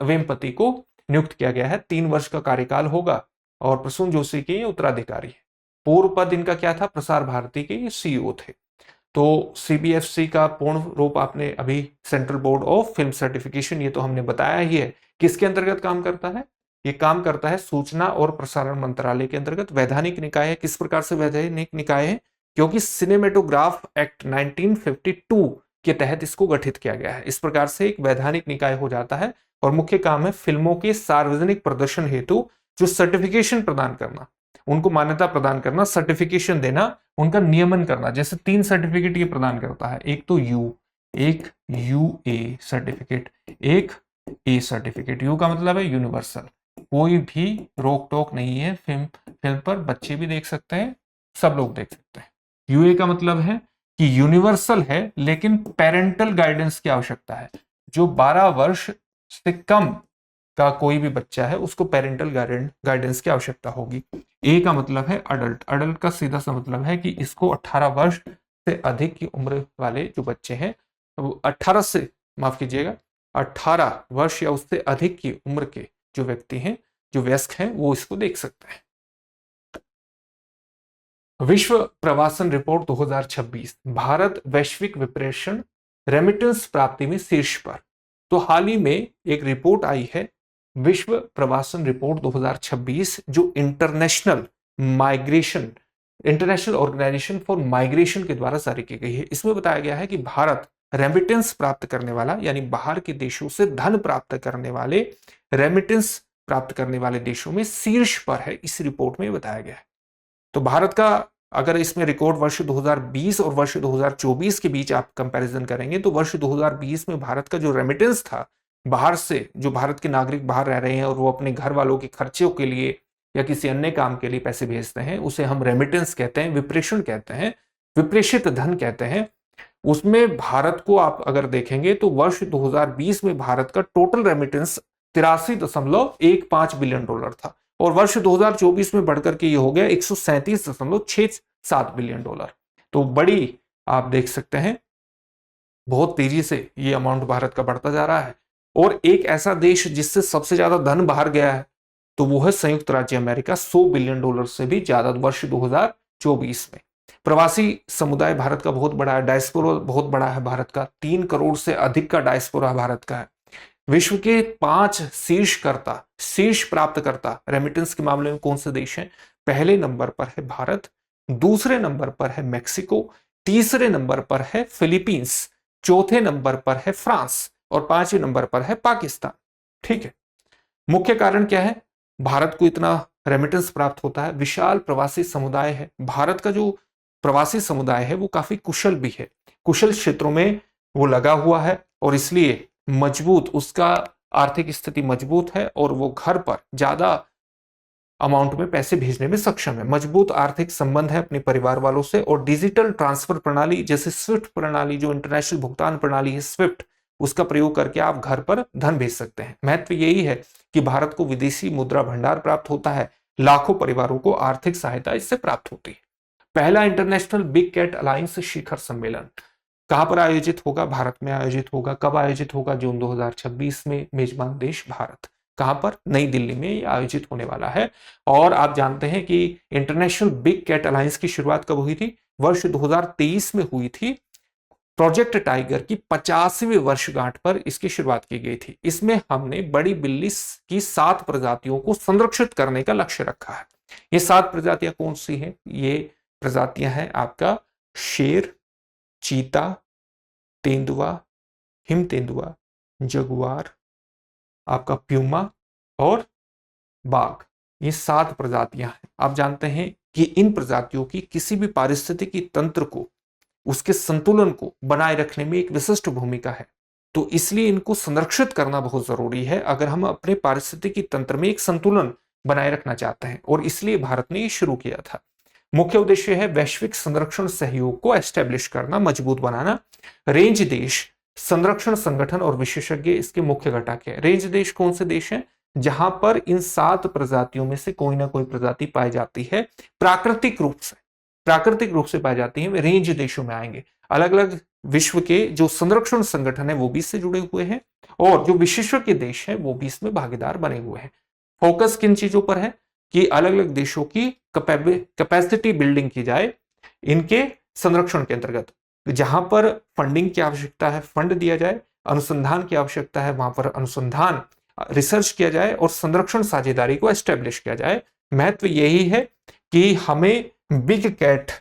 वेम्पति को नियुक्त किया गया है। 3 वर्ष का कार्यकाल होगा, और प्रसून जोशी के ये उत्तराधिकारी है। पूर्व पद इनका क्या था? प्रसार भारती के ये CEO थे। तो CBFC का पूर्ण रूप आपने अभी central board of film certification, ये तो हमने बताया ही है। किसके अंतर्गत काम करता है? ये काम करता है सूचना और प्रसारण मंत्रालय के अंतर्गत। वैधानिक निकाय है। किस प्रकार से वैधानिक निकाय है? क्योंकि सिनेमेटोग्राफ एक्ट 1952 के तहत इसको गठित किया गया है। इस प्रकार से एक वैधानिक निकाय हो जाता है और मुख्य काम है फिल्मों के सार्वजनिक प्रदर्शन हेतु जो सर्टिफिकेशन प्रदान करना, उनको मान्यता प्रदान करना, सर्टिफिकेशन देना, उनका नियमन करना। जैसे 3 सर्टिफिकेट ये प्रदान करता है, एक तो एक यूए सर्टिफिकेट, एक ए सर्टिफिकेट। यू का मतलब है यूनिवर्सल, कोई भी रोक टोक नहीं है, फिल्म पर बच्चे भी देख सकते हैं, सब लोग देख सकते हैं। यूए का मतलब है कि यूनिवर्सल है लेकिन पेरेंटल गाइडेंस की आवश्यकता है। जो 12 वर्ष से कम का कोई भी बच्चा है उसको पेरेंटल गाइडेंस की आवश्यकता होगी। ए का मतलब है अडल्ट। अडल्ट का सीधा सा मतलब है कि इसको 18 वर्ष से अधिक की उम्र वाले जो बच्चे हैं, तो 18 वर्ष या उससे अधिक की उम्र के जो व्यक्ति हैं, जो वयस्क हैं, वो इसको देख सकते हैं। विश्व प्रवासन रिपोर्ट 2026, भारत वैश्विक विप्रेषण रेमिटेंस प्राप्ति में शीर्ष पर। तो हाल ही में एक रिपोर्ट आई है, विश्व प्रवासन रिपोर्ट 2026, जो इंटरनेशनल ऑर्गेनाइजेशन फॉर माइग्रेशन के द्वारा जारी की गई है। इसमें बताया गया है कि भारत रेमिटेंस प्राप्त करने वाला, यानी बाहर के देशों से धन प्राप्त करने वाले, रेमिटेंस प्राप्त करने वाले देशों में शीर्ष पर है। इस रिपोर्ट में बताया गया है। तो भारत का अगर इसमें रिकॉर्ड वर्ष 2020 और वर्ष 2024 के बीच आप कंपैरिजन करेंगे तो वर्ष 2020 में भारत का जो रेमिटेंस था, बाहर से जो भारत के नागरिक बाहर रह रहे हैं और वो अपने घर वालों के खर्चों के लिए या किसी अन्य काम के लिए पैसे भेजते हैं, उसे हम रेमिटेंस कहते हैं, विप्रेषण कहते हैं, विप्रेषित धन कहते हैं। उसमें भारत को आप अगर देखेंगे तो वर्ष 2020 में भारत का टोटल रेमिटेंस 83.15 बिलियन डॉलर था और वर्ष 2024 में बढ़कर के ये हो गया 137.67 बिलियन डॉलर। तो बड़ी आप देख सकते हैं बहुत तेजी से ये अमाउंट भारत का बढ़ता जा रहा है। और एक ऐसा देश जिससे सबसे ज्यादा धन बाहर गया है तो वो है संयुक्त राज्य अमेरिका, 100 बिलियन डॉलर से भी ज्यादा वर्ष 2024 में। प्रवासी समुदाय भारत का बहुत बड़ा है, डायस्पोरा बहुत बड़ा है भारत का, 3 करोड़ से अधिक का डायस्पोरा भारत का है। विश्व के 5 शीर्ष प्राप्तकर्ता रेमिटेंस के मामले में कौन से देश हैं? पहले नंबर पर है भारत, दूसरे नंबर पर है मेक्सिको, तीसरे नंबर पर है फिलीपींस, चौथे नंबर पर है फ्रांस और 5वें नंबर पर है पाकिस्तान। ठीक है, मुख्य कारण क्या है भारत को इतना रेमिटेंस प्राप्त होता है? विशाल प्रवासी समुदाय है। भारत का जो प्रवासी समुदाय है वो काफी कुशल भी है, कुशल क्षेत्रों में वो लगा हुआ है और इसलिए मजबूत, उसका आर्थिक स्थिति मजबूत है और वो घर पर ज्यादा अमाउंट में पैसे भेजने में सक्षम है। मजबूत आर्थिक संबंध है अपने परिवार वालों से और डिजिटल ट्रांसफर प्रणाली जैसे स्विफ्ट प्रणाली, जो इंटरनेशनल भुगतान प्रणाली है स्विफ्ट, उसका प्रयोग करके आप घर पर धन भेज सकते हैं। महत्व यही है कि भारत को विदेशी मुद्रा भंडार प्राप्त होता है, लाखों परिवारों को आर्थिक सहायता इससे प्राप्त होती है। पहला इंटरनेशनल बिग कैट अलायंस शिखर सम्मेलन कहां पर आयोजित होगा? भारत में आयोजित होगा। कब आयोजित होगा? जून 2026 में। मेजबान देश भारत। कहां पर? नई दिल्ली में ये आयोजित होने वाला है। और आप जानते हैं कि इंटरनेशनल बिग कैट अलायंस की शुरुआत कब हुई थी? वर्ष 2023 में हुई थी। प्रोजेक्ट टाइगर की 50वीं वर्षगांठ पर इसकी शुरुआत की गई थी। इसमें हमने बड़ी बिल्ली की 7 प्रजातियों को संरक्षित करने का लक्ष्य रखा है। ये 7 प्रजातियां कौन सी हैं? ये प्रजातियां हैं आपका शेर, चीता, तेंदुआ, हिम तेंदुआ, जगुआर, आपका प्यूमा और बाघ। ये 7 प्रजातियां हैं। आप जानते हैं कि इन प्रजातियों की किसी भी पारिस्थितिकी तंत्र को, उसके संतुलन को बनाए रखने में एक विशिष्ट भूमिका है। तो इसलिए इनको संरक्षित करना बहुत जरूरी है अगर हम अपने पारिस्थितिकी तंत्र में एक संतुलन बनाए रखना चाहते हैं, और इसलिए भारत ने ये शुरू किया था। मुख्य उद्देश्य है वैश्विक संरक्षण सहयोग को एस्टेब्लिश करना, मजबूत बनाना। रेंज देश, संरक्षण संगठन और विशेषज्ञ इसके मुख्य घटक है। रेंज देश कौन से देश हैं? जहां पर इन 7 प्रजातियों में से कोई ना कोई प्रजाति पाई जाती है, प्राकृतिक रूप से पाई जाती है, वे रेंज देशों में आएंगे। अलग अलग विश्व के जो संरक्षण संगठन है वो भी इससे जुड़े हुए हैं और जो विशेषज्ञ देश हैं वो भी इसमें भागीदार बने हुए हैं। फोकस किन चीजों पर है कि अलग अलग देशों की कैपेसिटी बिल्डिंग की जाए इनके संरक्षण के अंतर्गत। जहां पर फंडिंग की आवश्यकता है फंड दिया जाए, अनुसंधान की आवश्यकता है वहां पर अनुसंधान रिसर्च किया जाए और संरक्षण साझेदारी को एस्टेब्लिश किया जाए। महत्व यही है कि हमें बिग कैट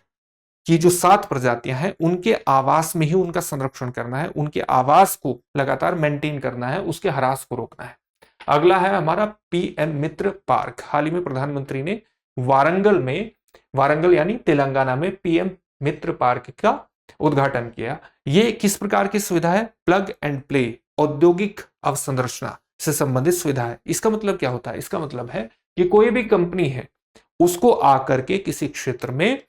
कि जो 7 प्रजातियां हैं उनके आवास में ही उनका संरक्षण करना है, उनके आवास को लगातार मेंटेन करना है, उसके ह्रास को रोकना है। अगला है हमारा पीएम मित्र पार्क। हाल ही में प्रधानमंत्री ने वारंगल यानी तेलंगाना में पीएम मित्र पार्क का उद्घाटन किया। ये किस प्रकार की सुविधा है? प्लग एंड प्ले औद्योगिक अवसंरचना से संबंधित सुविधा है। इसका मतलब क्या होता है? इसका मतलब है कि कोई भी कंपनी है उसको आकर के किसी क्षेत्र में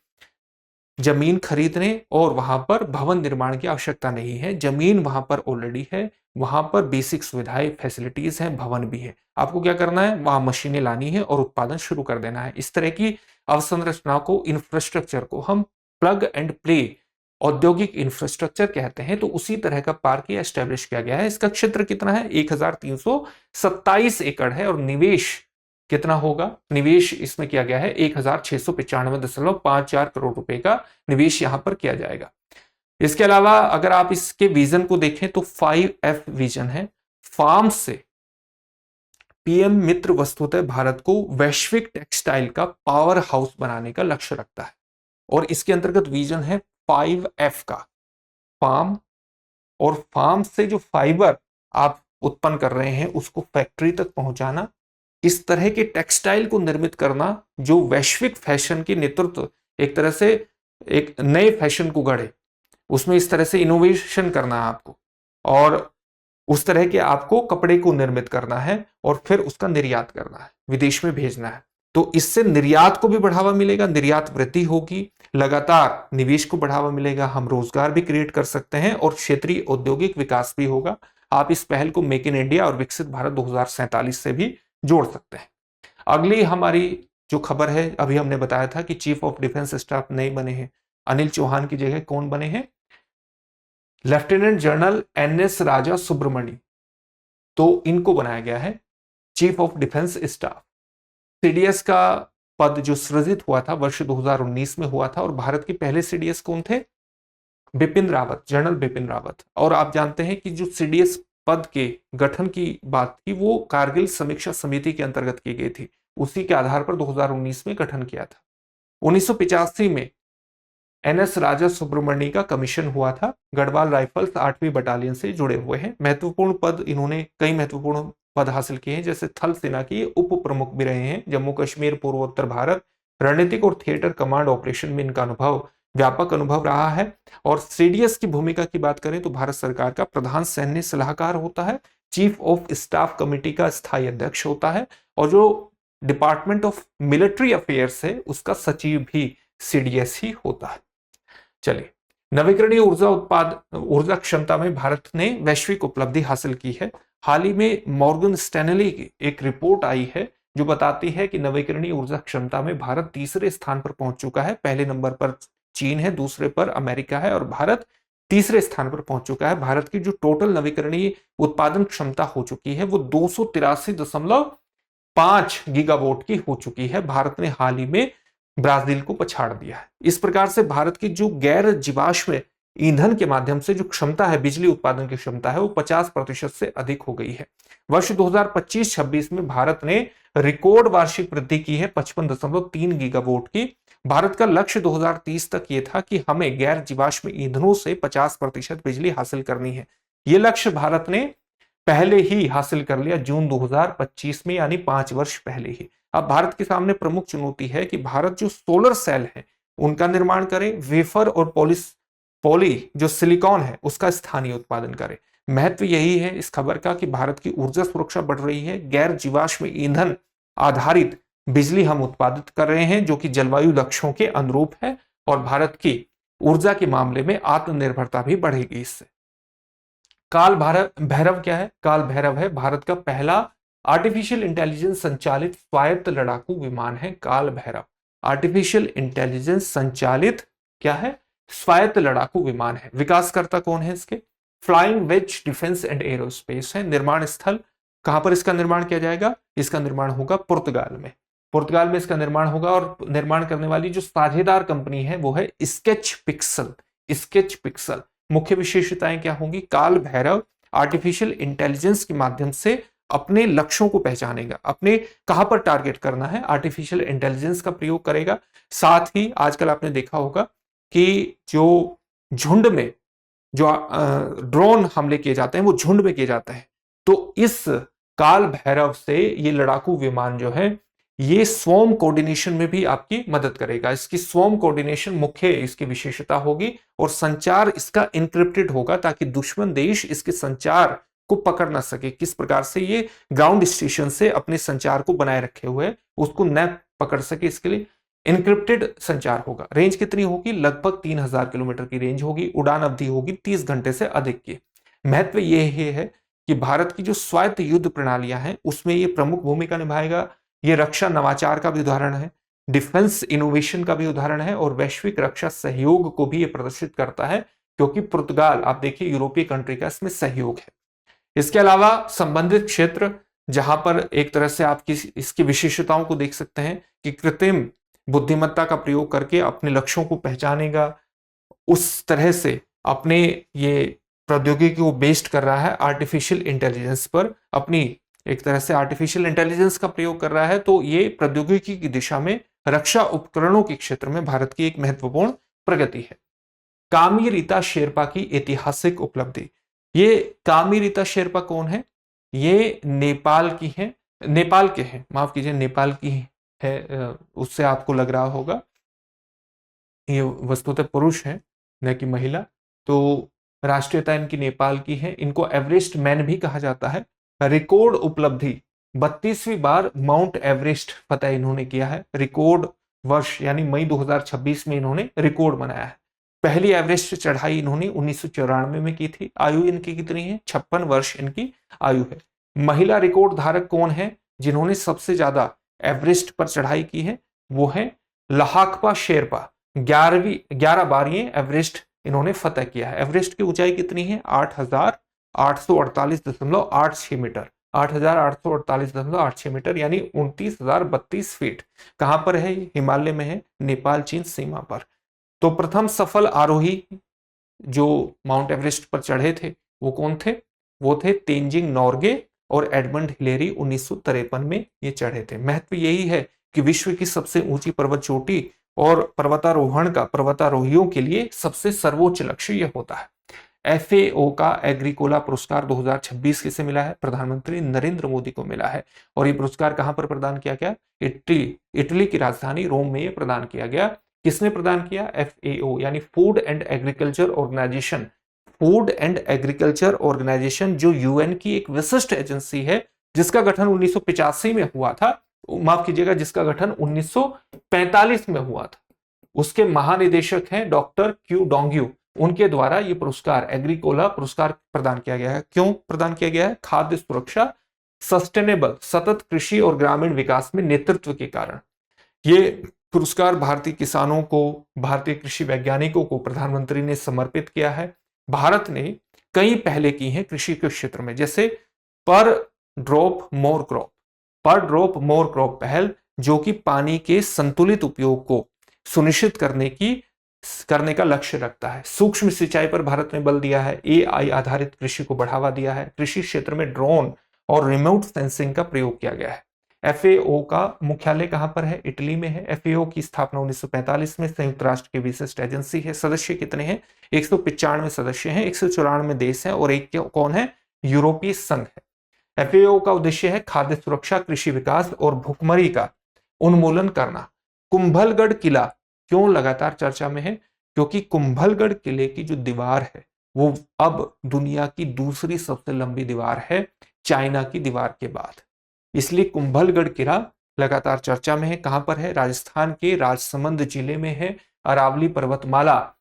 जमीन खरीदने और वहां पर भवन निर्माण की आवश्यकता नहीं है। जमीन वहां पर ऑलरेडी है, वहां पर बेसिक सुविधाएं फैसिलिटीज हैं, भवन भी है। आपको क्या करना है? वहां मशीनें लानी है और उत्पादन शुरू कर देना है। इस तरह की अवसंरचना को, इंफ्रास्ट्रक्चर को हम प्लग एंड प्ले औद्योगिक इंफ्रास्ट्रक्चर कहते हैं। तो उसी तरह का पार्क ये एस्टेब्लिश किया गया है। इसका क्षेत्र कितना है? 1327 एकड़ है और निवेश कितना होगा? निवेश इसमें किया गया है 1695.54 करोड़ रुपए का निवेश यहां पर किया जाएगा। इसके अलावा अगर आप इसके विजन को देखें तो 5F विजन है। फार्म से पीएम मित्र वस्तुतः भारत को वैश्विक टेक्सटाइल का पावर हाउस बनाने का लक्ष्य रखता है और इसके अंतर्गत विजन है 5F का, फार्म, और फार्म से जो फाइबर आप उत्पन्न कर रहे हैं उसको फैक्ट्री तक पहुंचाना, इस तरह के टेक्सटाइल को निर्मित करना जो वैश्विक फैशन की नेतृत्व, एक तरह से एक नए फैशन को गढ़े, उसमें इस तरह से इनोवेशन करना है आपको और उस तरह के आपको कपड़े को निर्मित करना है और फिर उसका निर्यात करना है, विदेश में भेजना है। तो इससे निर्यात को भी बढ़ावा मिलेगा, निर्यात वृद्धि होगी, लगातार निवेश को बढ़ावा मिलेगा, हम रोजगार भी क्रिएट कर सकते हैं और क्षेत्रीय औद्योगिक विकास भी होगा। आप इस पहल को मेक इन इंडिया और विकसित भारत 2047 से भी जोड़ सकते हैं। अगली हमारी जो खबर है, अभी हमने बताया था कि चीफ ऑफ डिफेंस स्टाफ नए बने हैं। अनिल चौहान की जगह कौन बने हैं? लेफ्टिनेंट जनरल NS राजा सुब्रमणी, तो इनको बनाया गया है chief of defence staff. CDS का पद जो सृजित हुआ था वर्ष 2019 में हुआ था और भारत के पहले सीडीएस कौन थे? बिपिन रावत, जनरल बिपिन रावत। और आप जानते हैं कि जो सीडीएस पद के गठन की बात थी वो कारगिल समीक्षा समिति के अंतर्गत की गई थी, उसी के आधार पर 2019 में गठन किया था। 1985 में NS राजा सुब्रमण्य का कमीशन हुआ था। गढ़वाल राइफल्स 8वीं बटालियन से जुड़े हुए हैं। महत्वपूर्ण पद, इन्होंने कई महत्वपूर्ण पद हासिल किए हैं, जैसे थल सेना की उप प्रमुख भी रहे हैं। जम्मू कश्मीर, पूर्वोत्तर भारत, रणनीतिक और थिएटर कमांड ऑपरेशन में इनका अनुभव, व्यापक अनुभव रहा है। और सीडीएस की भूमिका की बात करें तो भारत सरकार का प्रधान सैन्य सलाहकार होता है, चीफ ऑफ स्टाफ कमेटी का स्थायी अध्यक्ष होता है और जो डिपार्टमेंट ऑफ मिलिट्री अफेयर्स है उसका सचिव भी सीडीएस ही होता है। चलिए, नवीकरणीय ऊर्जा क्षमता में भारत ने वैश्विक उपलब्धि हासिल की है। हाल ही में मॉर्गन स्टैनली की एक रिपोर्ट आई है जो बताती है कि नवीकरणीय ऊर्जा क्षमता में भारत तीसरे स्थान पर पहुंच चुका है। पहले नंबर पर चीन है, दूसरे पर अमेरिका है और भारत तीसरे स्थान पर पहुंच चुका है। भारत की जो टोटल नवीकरणीय उत्पादन क्षमता हो चुकी है वो 283.5 गीगावाट की हो चुकी है। भारत ने हाल ही में ब्राजील को पछाड़ दिया है। इस प्रकार से भारत की जो गैर जीवाश्म ईंधन के माध्यम से जो क्षमता है, बिजली उत्पादन की क्षमता है, वो 50% से अधिक हो गई है। वर्ष 2025-26 में भारत ने रिकॉर्ड वार्षिक वृद्धि की है 55.3 गीगावाट की। भारत का लक्ष्य 2030 तक ये था कि हमें गैर जीवाश्म ईंधनों से 50% बिजली हासिल करनी है। ये लक्ष्य भारत ने पहले ही हासिल कर लिया जून 2025 में, यानी 5 वर्ष पहले ही। अब भारत के सामने प्रमुख चुनौती है कि भारत जो सोलर सेल है उनका निर्माण करे, वेफर और पॉली जो सिलिकॉन है उसका स्थानीय उत्पादन करे। महत्व यही है इस खबर का कि भारत की ऊर्जा सुरक्षा बढ़ रही है, गैर जीवाश्म ईंधन आधारित बिजली हम उत्पादित कर रहे हैं जो कि जलवायु लक्ष्यों के अनुरूप है और भारत की ऊर्जा के मामले में आत्मनिर्भरता भी बढ़ेगी इससे। काल भैरव क्या है? काल भैरव है भारत का पहला आर्टिफिशियल इंटेलिजेंस संचालित स्वायत्त लड़ाकू विमान है काल भैरव। आर्टिफिशियल इंटेलिजेंस संचालित क्या है? स्वायत्त लड़ाकू विमान है। विकासकर्ता कौन है इसके? Flying wedge defence and aerospace है। निर्माण स्थल कहां पर इसका निर्माण किया जाएगा? इसका निर्माण होगा पुर्तगाल में। पुर्तगाल में इसका निर्माण होगा और निर्माण करने वाली जो साझेदार कंपनी है वो है स्केच पिक्सल। Sketch pixel. मुख्य विशेषताएं क्या होंगी? काल भैरव आर्टिफिशियल इंटेलिजेंस के माध्यम से अपने लक्ष्यों को पहचानेगा, अपने कहां पर टारगेट करना है आर्टिफिशियल इंटेलिजेंस का प्रयोग करेगा। साथ ही आजकल आपने देखा होगा कि जो झुंड में जो ड्रोन हमले किए जाते हैं वो झुंड में किए जाते हैं। तो इस काल भैरव से ये लड़ाकू विमान जो है ये स्वॉर्म कोऑर्डिनेशन में भी आपकी मदद करेगा। इसकी स्वॉर्म कोऑर्डिनेशन मुख्य इसकी विशेषता होगी और संचार इसका इंक्रिप्टेड होगा ताकि दुश्मन देश इसके संचार को पकड़ ना सके। किस प्रकार से ये ग्राउंड स्टेशन से अपने संचार को बनाए रखे हुए है उसको न पकड़ सके, इसके लिए इंक्रिप्टेड संचार होगा। रेंज कितनी होगी? लगभग 3000 किलोमीटर की रेंज होगी। उड़ान अवधि होगी 30 घंटे से अधिक की। महत्व यह है कि भारत की जो स्वायत्त युद्ध प्रणालियां हैं उसमें ये प्रमुख भूमिका निभाएगा। ये रक्षा नवाचार का भी उदाहरण है, डिफेंस इनोवेशन का भी उदाहरण है और वैश्विक रक्षा सहयोग को भी ये प्रदर्शित करता है, क्योंकि पुर्तगाल आप देखिए यूरोपीय कंट्री का इसमें सहयोग है। इसके अलावा संबंधित क्षेत्र जहां पर एक तरह से आप इसकी विशेषताओं को देख सकते हैं कि कृत्रिम बुद्धिमत्ता का प्रयोग करके अपने लक्ष्यों को पहचानेगा, उस तरह से अपने ये प्रौद्योगिकी को बेस्ड कर रहा है आर्टिफिशियल इंटेलिजेंस पर, अपनी एक तरह से आर्टिफिशियल इंटेलिजेंस का प्रयोग कर रहा है। तो ये प्रौद्योगिकी की दिशा में रक्षा उपकरणों के क्षेत्र में भारत की एक महत्वपूर्ण प्रगति है। कामी रीता शेरपा की ऐतिहासिक उपलब्धि। ये कामी रीता शेरपा कौन है? ये नेपाल की है, नेपाल के हैं, माफ कीजिए, नेपाल की है, उससे आपको लग रहा होगा ये वस्तुतः पुरुष है न कि महिला। तो राष्ट्रीयता इनकी नेपाल की है। इनको एवरेस्ट मैन भी कहा जाता है। रिकॉर्ड उपलब्धि 32वीं बार माउंट एवरेस्ट फतेह इन्होंने किया है। रिकॉर्ड वर्ष यानी मई 2026 में इन्होंने रिकॉर्ड बनाया है। पहली एवरेस्ट चढ़ाई इन्होंने 1994 में की थी। आयु इनकी कितनी है? 56 वर्ष इनकी आयु है। महिला रिकॉर्ड धारक कौन है जिन्होंने सबसे ज्यादा एवरेस्ट पर चढ़ाई की है? वो है लहाकपा शेरपा। 11 बार ये एवरेस्ट इन्होंने फतेह किया है। एवरेस्ट की ऊंचाई कितनी है? 8848.86 मीटर, 8848.86 मीटर यानी 29,032 फीट। कहां पर है? हिमालय में है, नेपाल चीन सीमा पर। तो प्रथम सफल आरोही जो माउंट एवरेस्ट पर चढ़े थे वो कौन थे? वो थे तेंजिंग नोर्गे और एडमंड हिलेरी। 1953 में ये चढ़े थे। महत्व यही है कि विश्व की सबसे ऊंची पर्वत चोटी और पर्वतारोहण का पर्वतारोहियों के लिए सबसे सर्वोच्च लक्ष्य यह होता है। FAO का एग्रीकोला पुरस्कार 2026 किसे मिला है? प्रधानमंत्री नरेंद्र मोदी को मिला है। और ये पुरस्कार कहां पर प्रदान किया गया? इटली की राजधानी रोम में ये प्रदान किया गया। किसने प्रदान किया? FAO यानी food and agriculture organisation. Food and agriculture organisation जो UN की एक विशिष्ट एजेंसी है जिसका गठन 1985 में हुआ था, माफ कीजिएगा, जिसका गठन 1945 में हुआ था। उसके महानिदेशक हैं डॉक्टर क्यू डोंग्यू। उनके द्वारा यह पुरस्कार एग्रीकोला पुरस्कार प्रदान किया गया है। क्यों प्रदान किया गया है? खाद्य सुरक्षा, सस्टेनेबल सतत कृषि और ग्रामीण विकास में नेतृत्व के कारण। ये पुरस्कार भारतीय किसानों को, भारतीय कृषि वैज्ञानिकों को प्रधानमंत्री ने समर्पित किया है। भारत ने कई पहले की हैं कृषि के क्षेत्र में, जैसे पर ड्रॉप मोर क्रॉप, पर ड्रॉप मोर क्रॉप पहल, जो कि पानी के संतुलित उपयोग को सुनिश्चित करने का लक्ष्य रखता है। सूक्ष्म सिंचाई पर भारत ने बल दिया है। AI आधारित कृषि को बढ़ावा दिया है। कृषि क्षेत्र में ड्रोन और रिमोट सेंसिंग का प्रयोग किया गया है। FAO का मुख्यालय कहां पर है? इटली में है। FAO की स्थापना 1945 में संयुक्त राष्ट्र की विशिष्ट एजेंसी है। सदस्य कितने हैं? 195 सदस्य हैं, 194 देश हैं और एक कौन है? यूरोपीय संघ है। FAO का उद्देश्य है खाद्य सुरक्षा, कृषि विकास और भुखमरी का उन्मूलन करना। कुंभलगढ़ किला क्यों लगातार चर्चा में है? क्योंकि कुंभलगढ़ किले की जो दीवार है वो अब दुनिया की दूसरी सबसे लंबी दीवार है चाइना की दीवार के बाद, इसलिए कुंभलगढ़ किला लगातार चर्चा में है। कहां पर है? राजस्थान के राजसमंद जिले में है, अरावली पर्वतमाला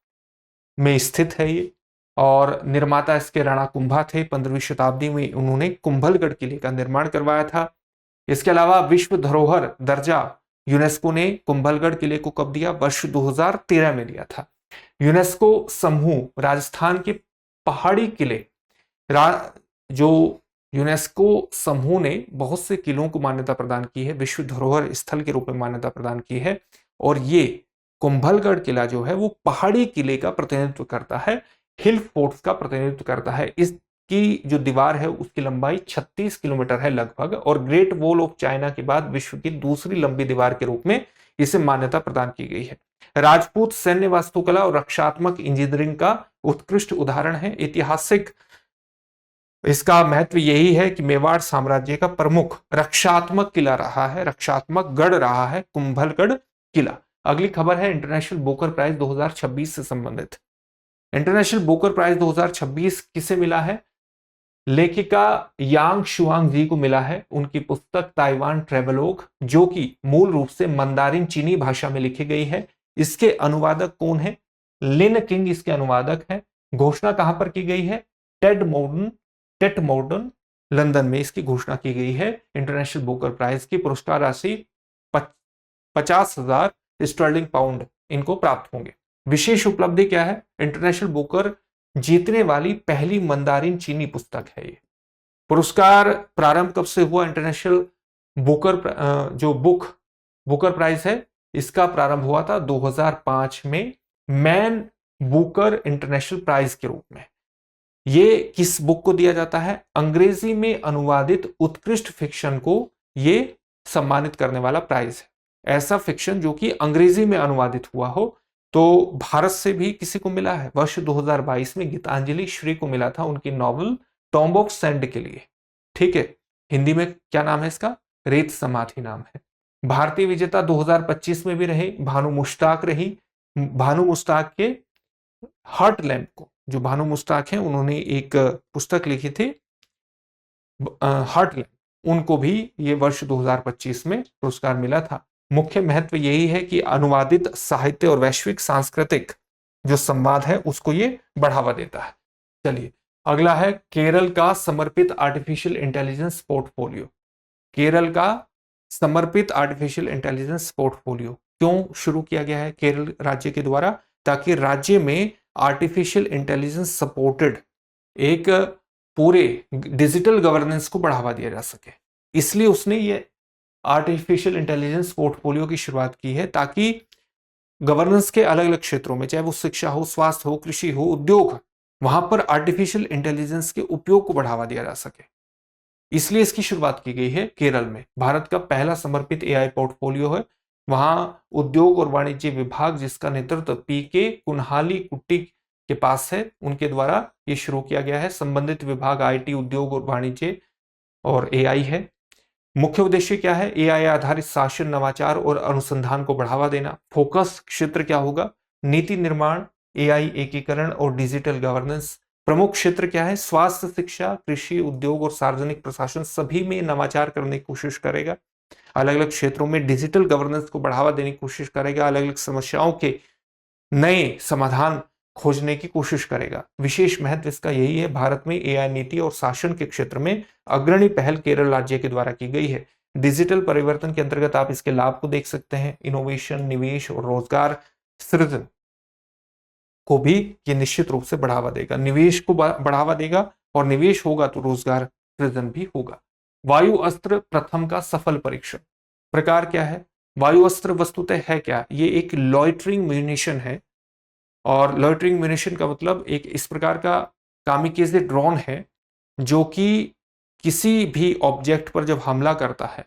में स्थित है ये। और निर्माता इसके राणा कुंभा थे। 15वीं शताब्दी में उन्होंने कुंभलगढ़ किले का निर्माण करवाया था। इसके अलावा विश्व धरोहर दर्जा यूनेस्को ने कुंभलगढ़ किले को कब दिया? वर्ष 2013 में दिया था। यूनेस्को समूह राजस्थान के पहाड़ी किले, जो यूनेस्को समूह ने बहुत से किलों को मान्यता प्रदान की है, विश्व धरोहर स्थल के रूप में मान्यता प्रदान की है। और ये कुंभलगढ़ किला जो है वो पहाड़ी किले का प्रतिनिधित्व करता है, हिल फोर्ट्स का प्रतिनिधित्व करता है। इसकी जो दीवार है उसकी लंबाई 36 किलोमीटर है लगभग, और ग्रेट वॉल ऑफ चाइना के बाद विश्व की दूसरी लंबी दीवार के रूप में इसे मान्यता प्रदान की गई है। राजपूत सैन्य वास्तुकला और रक्षात्मक इंजीनियरिंग का उत्कृष्ट उदाहरण है। ऐतिहासिक इसका महत्व यही है कि मेवाड़ साम्राज्य का प्रमुख रक्षात्मक किला रहा है, रक्षात्मक गढ़ रहा है कुंभलगढ़ किला। अगली खबर है इंटरनेशनल बुकर प्राइज 2026 से संबंधित। इंटरनेशनल बुकर प्राइज 2026 किसे मिला है? लेखिका यांग शुआंग जी को मिला है। उनकी पुस्तक ताइवान ट्रेवलोग, जो कि मूल रूप से मंदारिन चीनी भाषा में लिखी गई है। इसके अनुवादक कौन है? लिन किंग इसके अनुवादक है। घोषणा कहां पर की गई है? टेट मॉडर्न लंदन में इसकी घोषणा की गई है। इंटरनेशनल बुकर प्राइज की पुरस्कार राशि 50,000 स्टर्लिंग पाउंड इनको प्राप्त होंगे। विशेष उपलब्धि क्या है? इंटरनेशनल बुकर जीतने वाली पहली मंदारिन चीनी पुस्तक है ये। पुरस्कार प्रारंभ कब से हुआ? इंटरनेशनल बुकर प्राइज है, इसका प्रारंभ हुआ था 2005 में मैन बुकर इंटरनेशनल प्राइज के रूप में। ये किस बुक को दिया जाता है? अंग्रेजी में अनुवादित उत्कृष्ट फिक्शन को ये सम्मानित करने वाला प्राइज है। ऐसा फिक्शन जो कि अंग्रेजी में अनुवादित हुआ हो। तो भारत से भी किसी को मिला है। वर्ष 2022 में गीतांजलि श्री को मिला था उनकी नॉवल टॉम्ब ऑफ सैंड के लिए। ठीक है, हिंदी में क्या नाम है इसका? रेत समाधि नाम है। भारतीय विजेता 2025 में भी रहे भानु मुश्ताक रही। भानु मुश्ताक के हार्ट लैम्प को, जो भानु मुश्ताक हैं उन्होंने एक पुस्तक लिखी थी हार्ट लैम्प, उनको भी ये वर्ष 2025 में पुरस्कार मिला था। मुख्य महत्व यही है कि अनुवादित साहित्य और वैश्विक सांस्कृतिक जो संवाद है उसको ये बढ़ावा देता है। चलिए अगला है केरल का समर्पित आर्टिफिशियल इंटेलिजेंस पोर्टफोलियो। केरल का समर्पित आर्टिफिशियल इंटेलिजेंस पोर्टफोलियो क्यों शुरू किया गया है केरल राज्य के द्वारा? ताकि राज्य में आर्टिफिशियल इंटेलिजेंस सपोर्टेड एक पूरे डिजिटल गवर्नेंस को बढ़ावा दिया जा सके। इसलिए उसने ये आर्टिफिशियल इंटेलिजेंस पोर्टफोलियो की शुरुआत की है, ताकि गवर्नेंस के अलग अलग क्षेत्रों में, चाहे वो शिक्षा हो, स्वास्थ्य हो, कृषि हो, उद्योग, वहां पर आर्टिफिशियल इंटेलिजेंस के उपयोग को बढ़ावा दिया जा सके। इसलिए इसकी शुरुआत की गई है केरल में। भारत का पहला समर्पित एआई पोर्टफोलियो है। वहां उद्योग और वाणिज्य विभाग, जिसका नेतृत्व पीके कुन्हाली कुट्टी के पास है, उनके द्वारा यह शुरू किया गया है। संबंधित विभाग आईटी, उद्योग और वाणिज्य और एआई है। मुख्य उद्देश्य क्या है? एआई आधारित शासन, नवाचार और अनुसंधान को बढ़ावा देना। फोकस क्षेत्र क्या होगा? नीति निर्माण, एआई एकीकरण और डिजिटल गवर्नेंस। प्रमुख क्षेत्र क्या है? स्वास्थ्य, शिक्षा, कृषि, उद्योग और सार्वजनिक प्रशासन, सभी में नवाचार करने की कोशिश करेगा। अलग अलग क्षेत्रों में डिजिटल गवर्नेंस को बढ़ावा देने की कोशिश करेगा। अलग अलग समस्याओं के नए समाधान खोजने की कोशिश करेगा। विशेष महत्व इसका यही है, भारत में एआई नीति और शासन के क्षेत्र में अग्रणी पहल केरल राज्य के द्वारा की गई है। डिजिटल परिवर्तन के अंतर्गत आप इसके लाभ को देख सकते हैं। इनोवेशन, निवेश और रोजगार सृजन को भी ये निश्चित रूप से बढ़ावा देगा। निवेश को बढ़ावा देगा और निवेश होगा तो रोजगार सृजन भी होगा। वायु अस्त्र प्रथम का सफल परीक्षण। प्रकार क्या है? वायु अस्त्र वस्तुतः है क्या? ये एक लॉइटरिंग म्यूनिशन है। और लॉइटरिंग म्यूनिशन का मतलब एक इस प्रकार का कामिकेजे ड्रोन है जो कि किसी भी ऑब्जेक्ट पर जब हमला करता है,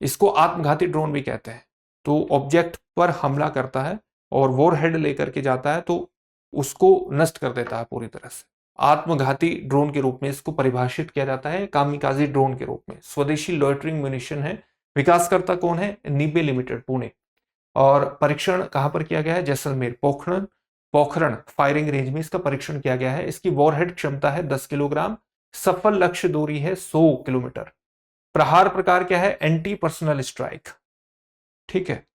इसको आत्मघाती ड्रोन भी कहते हैं। तो ऑब्जेक्ट पर हमला करता है और वॉरहेड लेकर के जाता है तो उसको नष्ट कर देता है पूरी तरह से। आत्मघाती ड्रोन के रूप में इसको परिभाषित किया जाता है, कामिकाजी ड्रोन के रूप में। स्वदेशी लॉइटरिंग म्यूनिशन है। विकासकर्ता कौन है? निबे लिमिटेड, पुणे। और परीक्षण कहां पर किया गया है? जैसलमेर, पोखरण फायरिंग रेंज में इसका परीक्षण किया गया है। इसकी वॉरहेड क्षमता है 10 किलोग्राम। सफल लक्ष्य दूरी है 100 किलोमीटर। प्रहार प्रकार क्या है? Anti personal strike. ठीक है।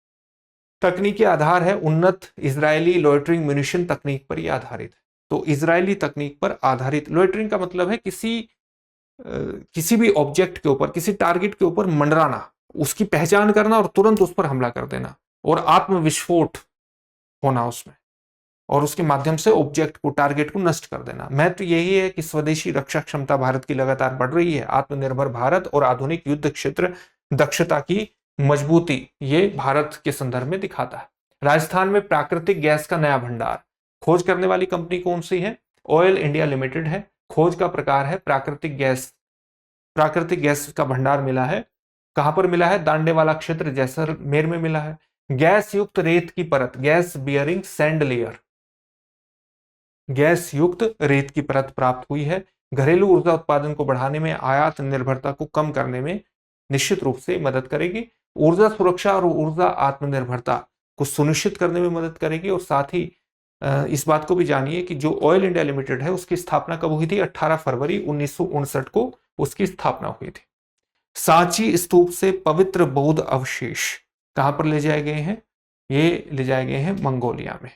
तकनीकी आधार है उन्नत इजरायली लॉइटरिंग म्यूनिशन तकनीक पर यह आधारित है। तो इजरायली तकनीक पर आधारित लॉइटरिंग का मतलब है किसी भी ऑब्जेक्ट के ऊपर, किसी टारगेट के ऊपर मंडराना, उसकी पहचान करना और तुरंत उस पर हमला कर देना और आत्मविस्फोट होना उसमें, और उसके माध्यम से ऑब्जेक्ट को, टारगेट को नष्ट कर देना। महत्व यही है कि स्वदेशी रक्षा क्षमता भारत की लगातार बढ़ रही है। आत्मनिर्भर भारत और आधुनिक युद्ध क्षेत्र दक्षता की मजबूती ये भारत के संदर्भ में दिखाता है। राजस्थान में प्राकृतिक गैस का नया भंडार। खोज करने वाली कंपनी कौन सी है? ऑयल इंडिया लिमिटेड है। खोज का प्रकार है प्राकृतिक गैस। प्राकृतिक गैस का भंडार मिला है। कहां पर मिला है? दांडेवाला क्षेत्र, जैसलमेर में मिला है। गैस युक्त रेत की परत, gas bearing sand layer, gas युक्त रेत की परत प्राप्त हुई है। घरेलू ऊर्जा उत्पादन को बढ़ाने में, आयात निर्भरता को कम करने में निश्चित रूप से मदद करेगी। ऊर्जा सुरक्षा और ऊर्जा आत्मनिर्भरता को सुनिश्चित करने में मदद करेगी। और साथ ही इस बात को भी जानिए कि जो ऑयल इंडिया लिमिटेड है उसकी स्थापना कब हुई थी? 18 फरवरी 1959 को उसकी स्थापना हुई थी। सांची स्तूप से पवित्र बौद्ध अवशेष कहां पर ले जाए गए हैं? ये ले जाए गए हैं मंगोलिया में।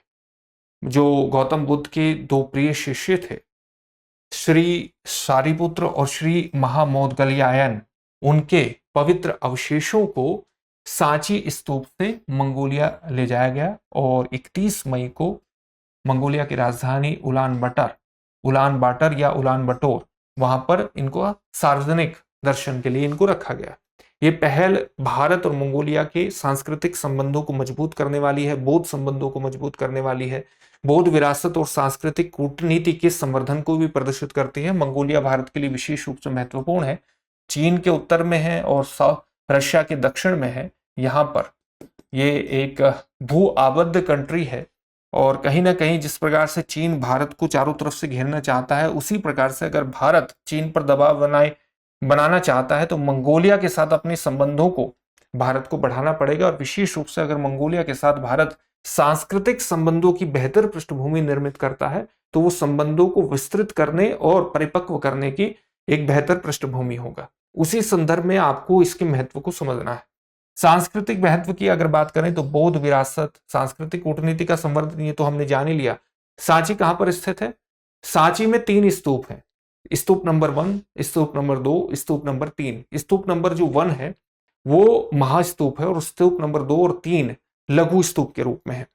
जो गौतम बुद्ध के दो प्रिय शिष्य थे, श्री सारिपुत्र और श्री महामौदगल्यायन, उनके पवित्र अवशेषों को सांची स्तूप से मंगोलिया ले जाया गया और 31 मई को मंगोलिया की राजधानी उलान बाटर या उलान बटोर, वहां पर इनको सार्वजनिक दर्शन के लिए इनको रखा गया। ये पहल भारत और मंगोलिया के सांस्कृतिक संबंधों को मजबूत करने वाली है, बौद्ध संबंधों को मजबूत करने वाली है, बौद्ध विरासत और सांस्कृतिक कूटनीति के संवर्धन को भी प्रदर्शित करती है। मंगोलिया भारत के लिए विशेष रूप से महत्वपूर्ण है। चीन के उत्तर में है और रशिया के दक्षिण में है। यहाँ पर ये एक भू आबद्ध कंट्री है और कहीं ना कहीं जिस प्रकार से चीन भारत को चारों तरफ से घेरना चाहता है, उसी प्रकार से अगर भारत चीन पर दबाव बनाना चाहता है तो मंगोलिया के साथ अपने संबंधों को भारत को बढ़ाना पड़ेगा। और विशेष रूप से अगर मंगोलिया के साथ भारत सांस्कृतिक संबंधों की बेहतर पृष्ठभूमि निर्मित करता है तो वो संबंधों को विस्तृत करने और परिपक्व करने की एक बेहतर पृष्ठभूमि होगा। उसी संदर्भ में आपको इसके महत्व को समझना है। सांस्कृतिक महत्व की अगर बात करें तो बौद्ध विरासत, सांस्कृतिक कूटनीति का संवर्धन, ये तो हमने जान ही लिया। सांची कहां पर स्थित है? सांची में 3 स्तूप हैं। स्तूप नंबर 1, स्तूप नंबर 2, स्तूप नंबर 3। स्तूप नंबर जो 1 है वो महास्तूप है और स्तूप नंबर 2 और 3 लघु स्तूप के रूप में है।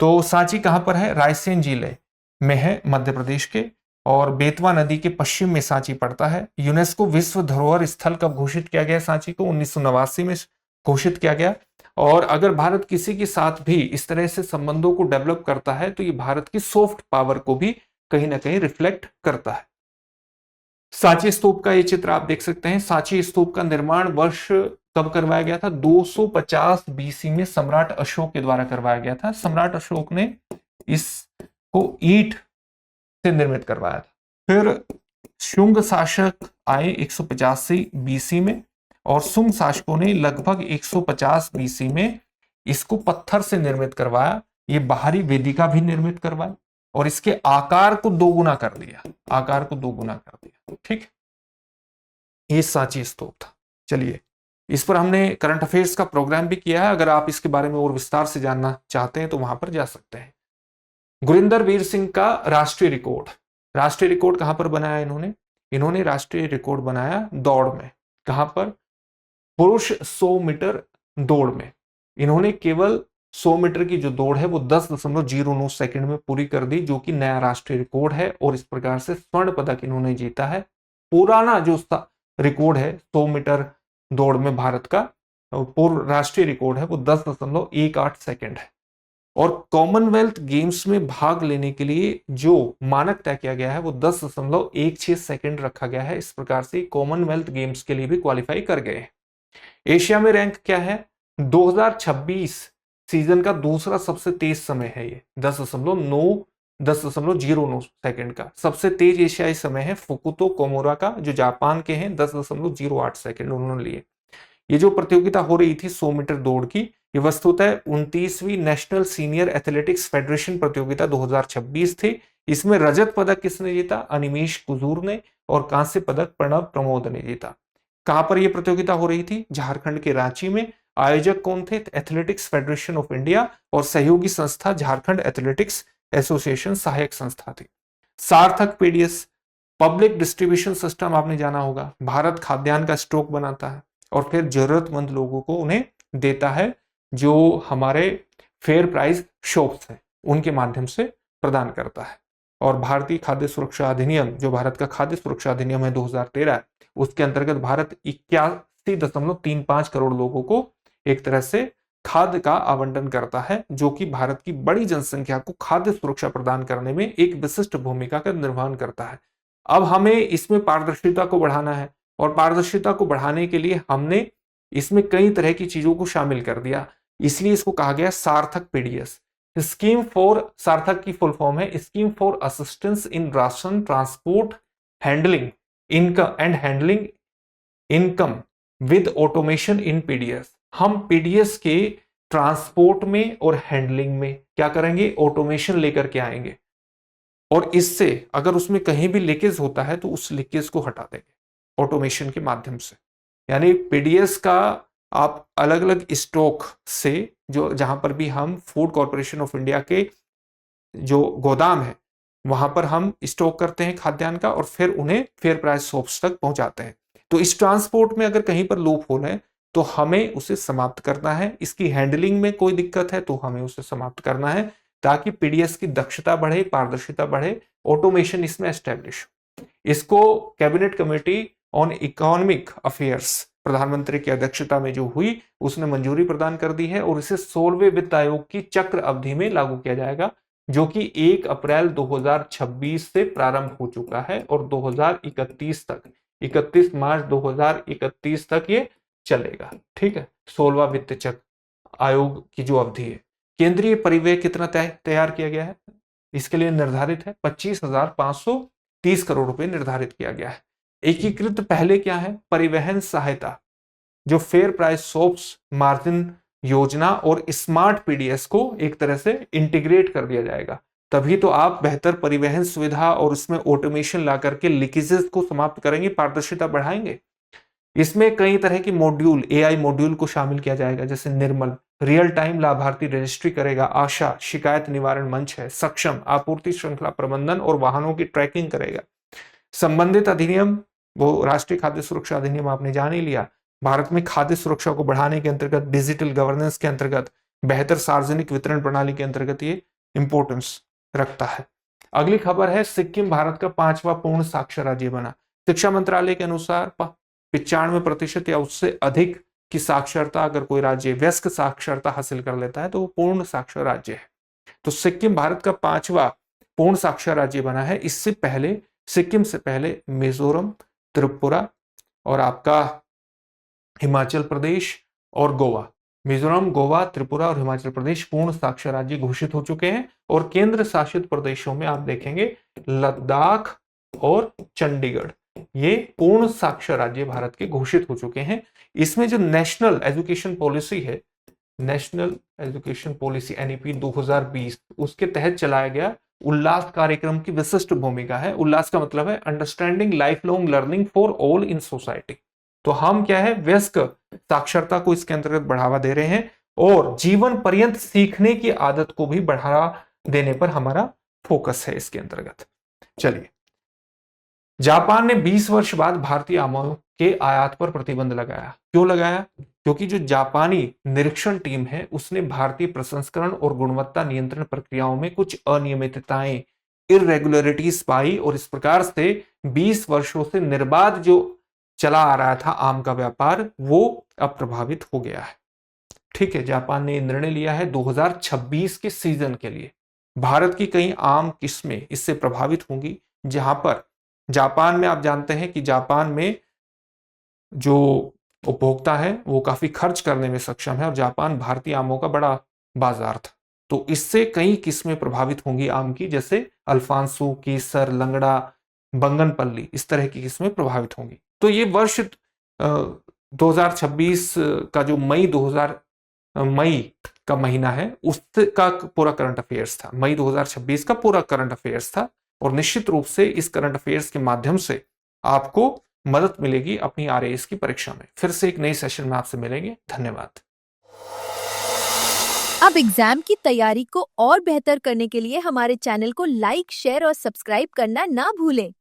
तो सांची कहां पर है? रायसेन जिले में है, मध्य प्रदेश के, और बेतवा नदी के पश्चिम में सांची पड़ता है। यूनेस्को विश्व धरोहर स्थल कब घोषित किया गया? सांची को 1989 में घोषित किया गया। और अगर भारत किसी के साथ भी इस तरह से संबंधों को डेवलप करता है तो ये भारत की सॉफ्ट पावर को भी कहीं ना कहीं रिफ्लेक्ट करता है। सांची स्तूप का ये चित्र आप देख सकते हैं। सांची स्तूप का निर्माण वर्ष कब करवाया गया था? 250 बीसी में सम्राट अशोक के द्वारा करवाया गया था। सम्राट अशोक ने इसको ईंट से निर्मित करवाया था। फिर शुंग शासक आए 185 बीसी में और सुंग शासकों ने लगभग 150 बीसी में इसको पत्थर से निर्मित करवाया। ये बाहरी वेदिका भी निर्मित करवाई और इसके आकार को दोगुना कर दिया, आकार को दोगुना कर दिया। ठीक, ये सांची स्तूप था। चलिए, इस पर हमने करंट अफेयर्स का प्रोग्राम भी किया है। अगर आप इसके बारे में और विस्तार से जानना चाहते हैं तो वहां पर जा सकते हैं। गुरिंदर वीर सिंह का राष्ट्रीय रिकॉर्ड कहां पर बनाया इन्होंने राष्ट्रीय रिकॉर्ड बनाया दौड़ में। कहां पर? पुरुष 100 मीटर दौड़ में इन्होंने केवल 100 मीटर की जो दौड़ है वो 10.09 सेकंड में पूरी कर दी, जो कि नया राष्ट्रीय रिकॉर्ड है। और इस प्रकार से स्वर्ण पदक इन्होंने जीता है। पुराना जो रिकॉर्ड है 100 मीटर दौड़ में भारत का पूर्व राष्ट्रीय रिकॉर्ड है वो 10.18 सेकंड है। और कॉमनवेल्थ गेम्स में भाग लेने के लिए जो मानक तय किया गया है वो 10.16 सेकंड रखा गया है। इस प्रकार से कॉमनवेल्थ गेम्स के लिए भी क्वालिफाई कर गए हैं। एशिया में रैंक क्या है? 2026 सीजन का दूसरा सबसे तेज समय है ये, 10.09 सेकंड का सबसे तेज एशियाई समय है फुकुतो कोमोरा का, जो जापान के हैं। 10.08 सेकंड उन्होंने लिए। ये जो प्रतियोगिता हो रही थी 100 मीटर दौड़ की, ये वस्तुतः 29वीं नेशनल सीनियर एथलेटिक्स फेडरेशन प्रतियोगिता 2026 थी। इसमें रजत पदक किसने जीता? अनिमेश कुजूर ने। और कांस्य पदक प्रणब प्रमोद ने जीता। कहां पर यह प्रतियोगिता हो रही थी? झारखंड के रांची में। आयोजक कौन थे? Athletics federation of India. और सहयोगी संस्था झारखंड एथलेटिक्स एसोसिएशन सहायक संस्था थी। सार्थक पीडीएस पब्लिक डिस्ट्रीब्यूशन सिस्टम आपने जाना होगा। भारत खाद्यान्न का स्टॉक बनाता है और फिर जरूरतमंद लोगों को उन्हें देता है, जो हमारे फेयर प्राइस शॉप्स हैं उनके माध्यम से प्रदान करता है। और भारतीय खाद्य सुरक्षा अधिनियम, जो भारत का खाद्य सुरक्षा अधिनियम है 2013, उसके अंतर्गत भारत 81.35 करोड़ लोगों को एक तरह से खाद्य का आवंटन करता है, जो कि भारत की बड़ी जनसंख्या को खाद्य सुरक्षा प्रदान करने में एक विशिष्ट भूमिका का निर्वहन करता है। अब हमें इसमें पारदर्शिता को बढ़ाना है और पारदर्शिता को बढ़ाने के लिए हमने इसमें कई तरह की चीजों को शामिल कर दिया। इसलिए इसको कहा गया सार्थक पीडीएस। स्कीम फॉर, सार्थक की फुल फॉर्म है scheme for assistance in ration transport handling income and handling income with automation in PDS. हम पीडीएस के ट्रांसपोर्ट में और हैंडलिंग में क्या करेंगे, ऑटोमेशन लेकर के आएंगे, और इससे अगर उसमें कहीं भी लीकेज होता है तो उस लीकेज को हटा देंगे ऑटोमेशन के माध्यम से। यानी पीडीएस का आप अलग अलग स्टॉक से, जो जहां पर भी हम फूड कॉर्पोरेशन ऑफ इंडिया के जो गोदाम है वहां पर हम स्टॉक करते हैं खाद्यान्न का, और फिर उन्हें फेयर प्राइस शॉप्स तक पहुंचाते हैं। तो इस ट्रांसपोर्ट में अगर कहीं पर लूप होल है तो हमें उसे समाप्त करना है। इसकी हैंडलिंग में कोई दिक्कत है तो हमें उसे समाप्त करना है, ताकि पीडीएस की दक्षता बढ़े, पारदर्शिता बढ़े, ऑटोमेशन इसमें एस्टेब्लिश। इसको cabinet committee on economic affairs प्रधानमंत्री की अध्यक्षता में जो हुई उसने मंजूरी प्रदान कर दी है, और इसे 16वें वित्त आयोग की चक्र अवधि में लागू किया जाएगा, जो कि 1 अप्रैल 2026 से प्रारंभ हो चुका है और 2031 तक, 31 मार्च 2031 तक ये चलेगा। ठीक है, 16वां वित्त चक्र आयोग की जो अवधि है। केंद्रीय परिव्यय कितना तैयार किया गया है, इसके लिए निर्धारित है 25,530 करोड़ रुपए निर्धारित किया गया है। एकीकृत पहले क्या है, परिवहन सहायता, जो फेयर प्राइस शॉप्स, मार्जिन योजना और स्मार्ट पीडीएस को एक तरह से इंटीग्रेट कर दिया जाएगा। तभी तो आप बेहतर परिवहन सुविधा और उसमें ऑटोमेशन ला करके लीकेजेस को समाप्त करेंगे, पारदर्शिता बढ़ाएंगे। इसमें कई तरह की मॉड्यूल, एआई मॉड्यूल को शामिल किया जाएगा, जैसे निर्मल रियल टाइम लाभार्थी रजिस्ट्री करेगा, आशा शिकायत निवारण मंच है, सक्षम आपूर्ति श्रृंखला प्रबंधन और वाहनों की ट्रैकिंग करेगा। संबंधित अधिनियम, वो राष्ट्रीय खाद्य सुरक्षा अधिनियम आपने जान ही लिया। भारत में खाद्य सुरक्षा को बढ़ाने के अंतर्गत, डिजिटल गवर्नेंस के अंतर्गत, बेहतर सार्वजनिक वितरण प्रणाली के अंतर्गत ये इंपॉर्टेंस रखता है। अगली खबर है, सिक्किम भारत का 5वां पूर्ण साक्षर राज्य बना। शिक्षा मंत्रालय के अनुसार 95% या उससे अधिक की साक्षरता अगर कोई राज्य वयस्क साक्षरता हासिल कर लेता है तो वो पूर्ण साक्षर राज्य है। तो सिक्किम भारत का 5वां पूर्ण साक्षर राज्य बना है। इससे पहले, सिक्किम से पहले मिजोरम, त्रिपुरा और आपका हिमाचल प्रदेश और गोवा, मिजोरम, गोवा, त्रिपुरा और हिमाचल प्रदेश पूर्ण साक्षर राज्य घोषित हो चुके हैं। और केंद्र शासित प्रदेशों में आप देखेंगे लद्दाख और चंडीगढ़, ये पूर्ण साक्षर राज्य भारत के घोषित हो चुके हैं। इसमें जो नेशनल एजुकेशन पॉलिसी है, नेशनल एजुकेशन पॉलिसी एनईपी 2020, उसके तहत चलाया गया उल्लास कार्यक्रम की विशिष्ट भूमिका है। उल्लास का मतलब है understanding life long learning for all in society. तो हम क्या है, वयस्क साक्षरता को इसके अंतर्गत बढ़ावा दे रहे हैं, और जीवन पर्यंत सीखने की आदत को भी बढ़ावा देने पर हमारा फोकस है इसके अंतर्गत। चलिए, जापान ने 20 वर्ष बाद भारतीय आमों के आयात पर प्रतिबंध लगाया। क्यों लगाया? क्योंकि जो जापानी निरीक्षण टीम है उसने भारतीय प्रसंस्करण और गुणवत्ता नियंत्रण प्रक्रियाओं में कुछ अनियमितताएं, इरेगुलरिटीज पाई, और इस प्रकार से 20 वर्षों से निर्बाध जो चला आ रहा था आम का व्यापार, वो अब प्रभावित हो गया है। ठीक है, जापान ने निर्णय लिया है 2026 के सीजन के लिए भारत की कई आम किस्में इससे प्रभावित होंगी, जहां पर जापान में आप जानते हैं कि जापान में जो उपभोक्ता है वो काफी खर्च करने में सक्षम है, और जापान भारतीय आमों का बड़ा बाजार था। तो इससे कई किस्में प्रभावित होंगी आम की, जैसे अल्फांसो, केसर, लंगड़ा, बंगनपल्ली, इस तरह की किस्में प्रभावित होंगी। तो ये वर्ष 2026 का जो मई का महीना है उसका पूरा करंट अफेयर्स था। मई 2026 का पूरा करंट अफेयर्स था, और निश्चित रूप से इस करंट अफेयर्स के माध्यम से आपको मदद मिलेगी अपनी आरएएस की परीक्षा में। फिर से एक नई सेशन में आपसे मिलेंगे। धन्यवाद। अब एग्जाम की तैयारी को और बेहतर करने के लिए हमारे चैनल को लाइक, शेयर और सब्सक्राइब करना ना भूलें।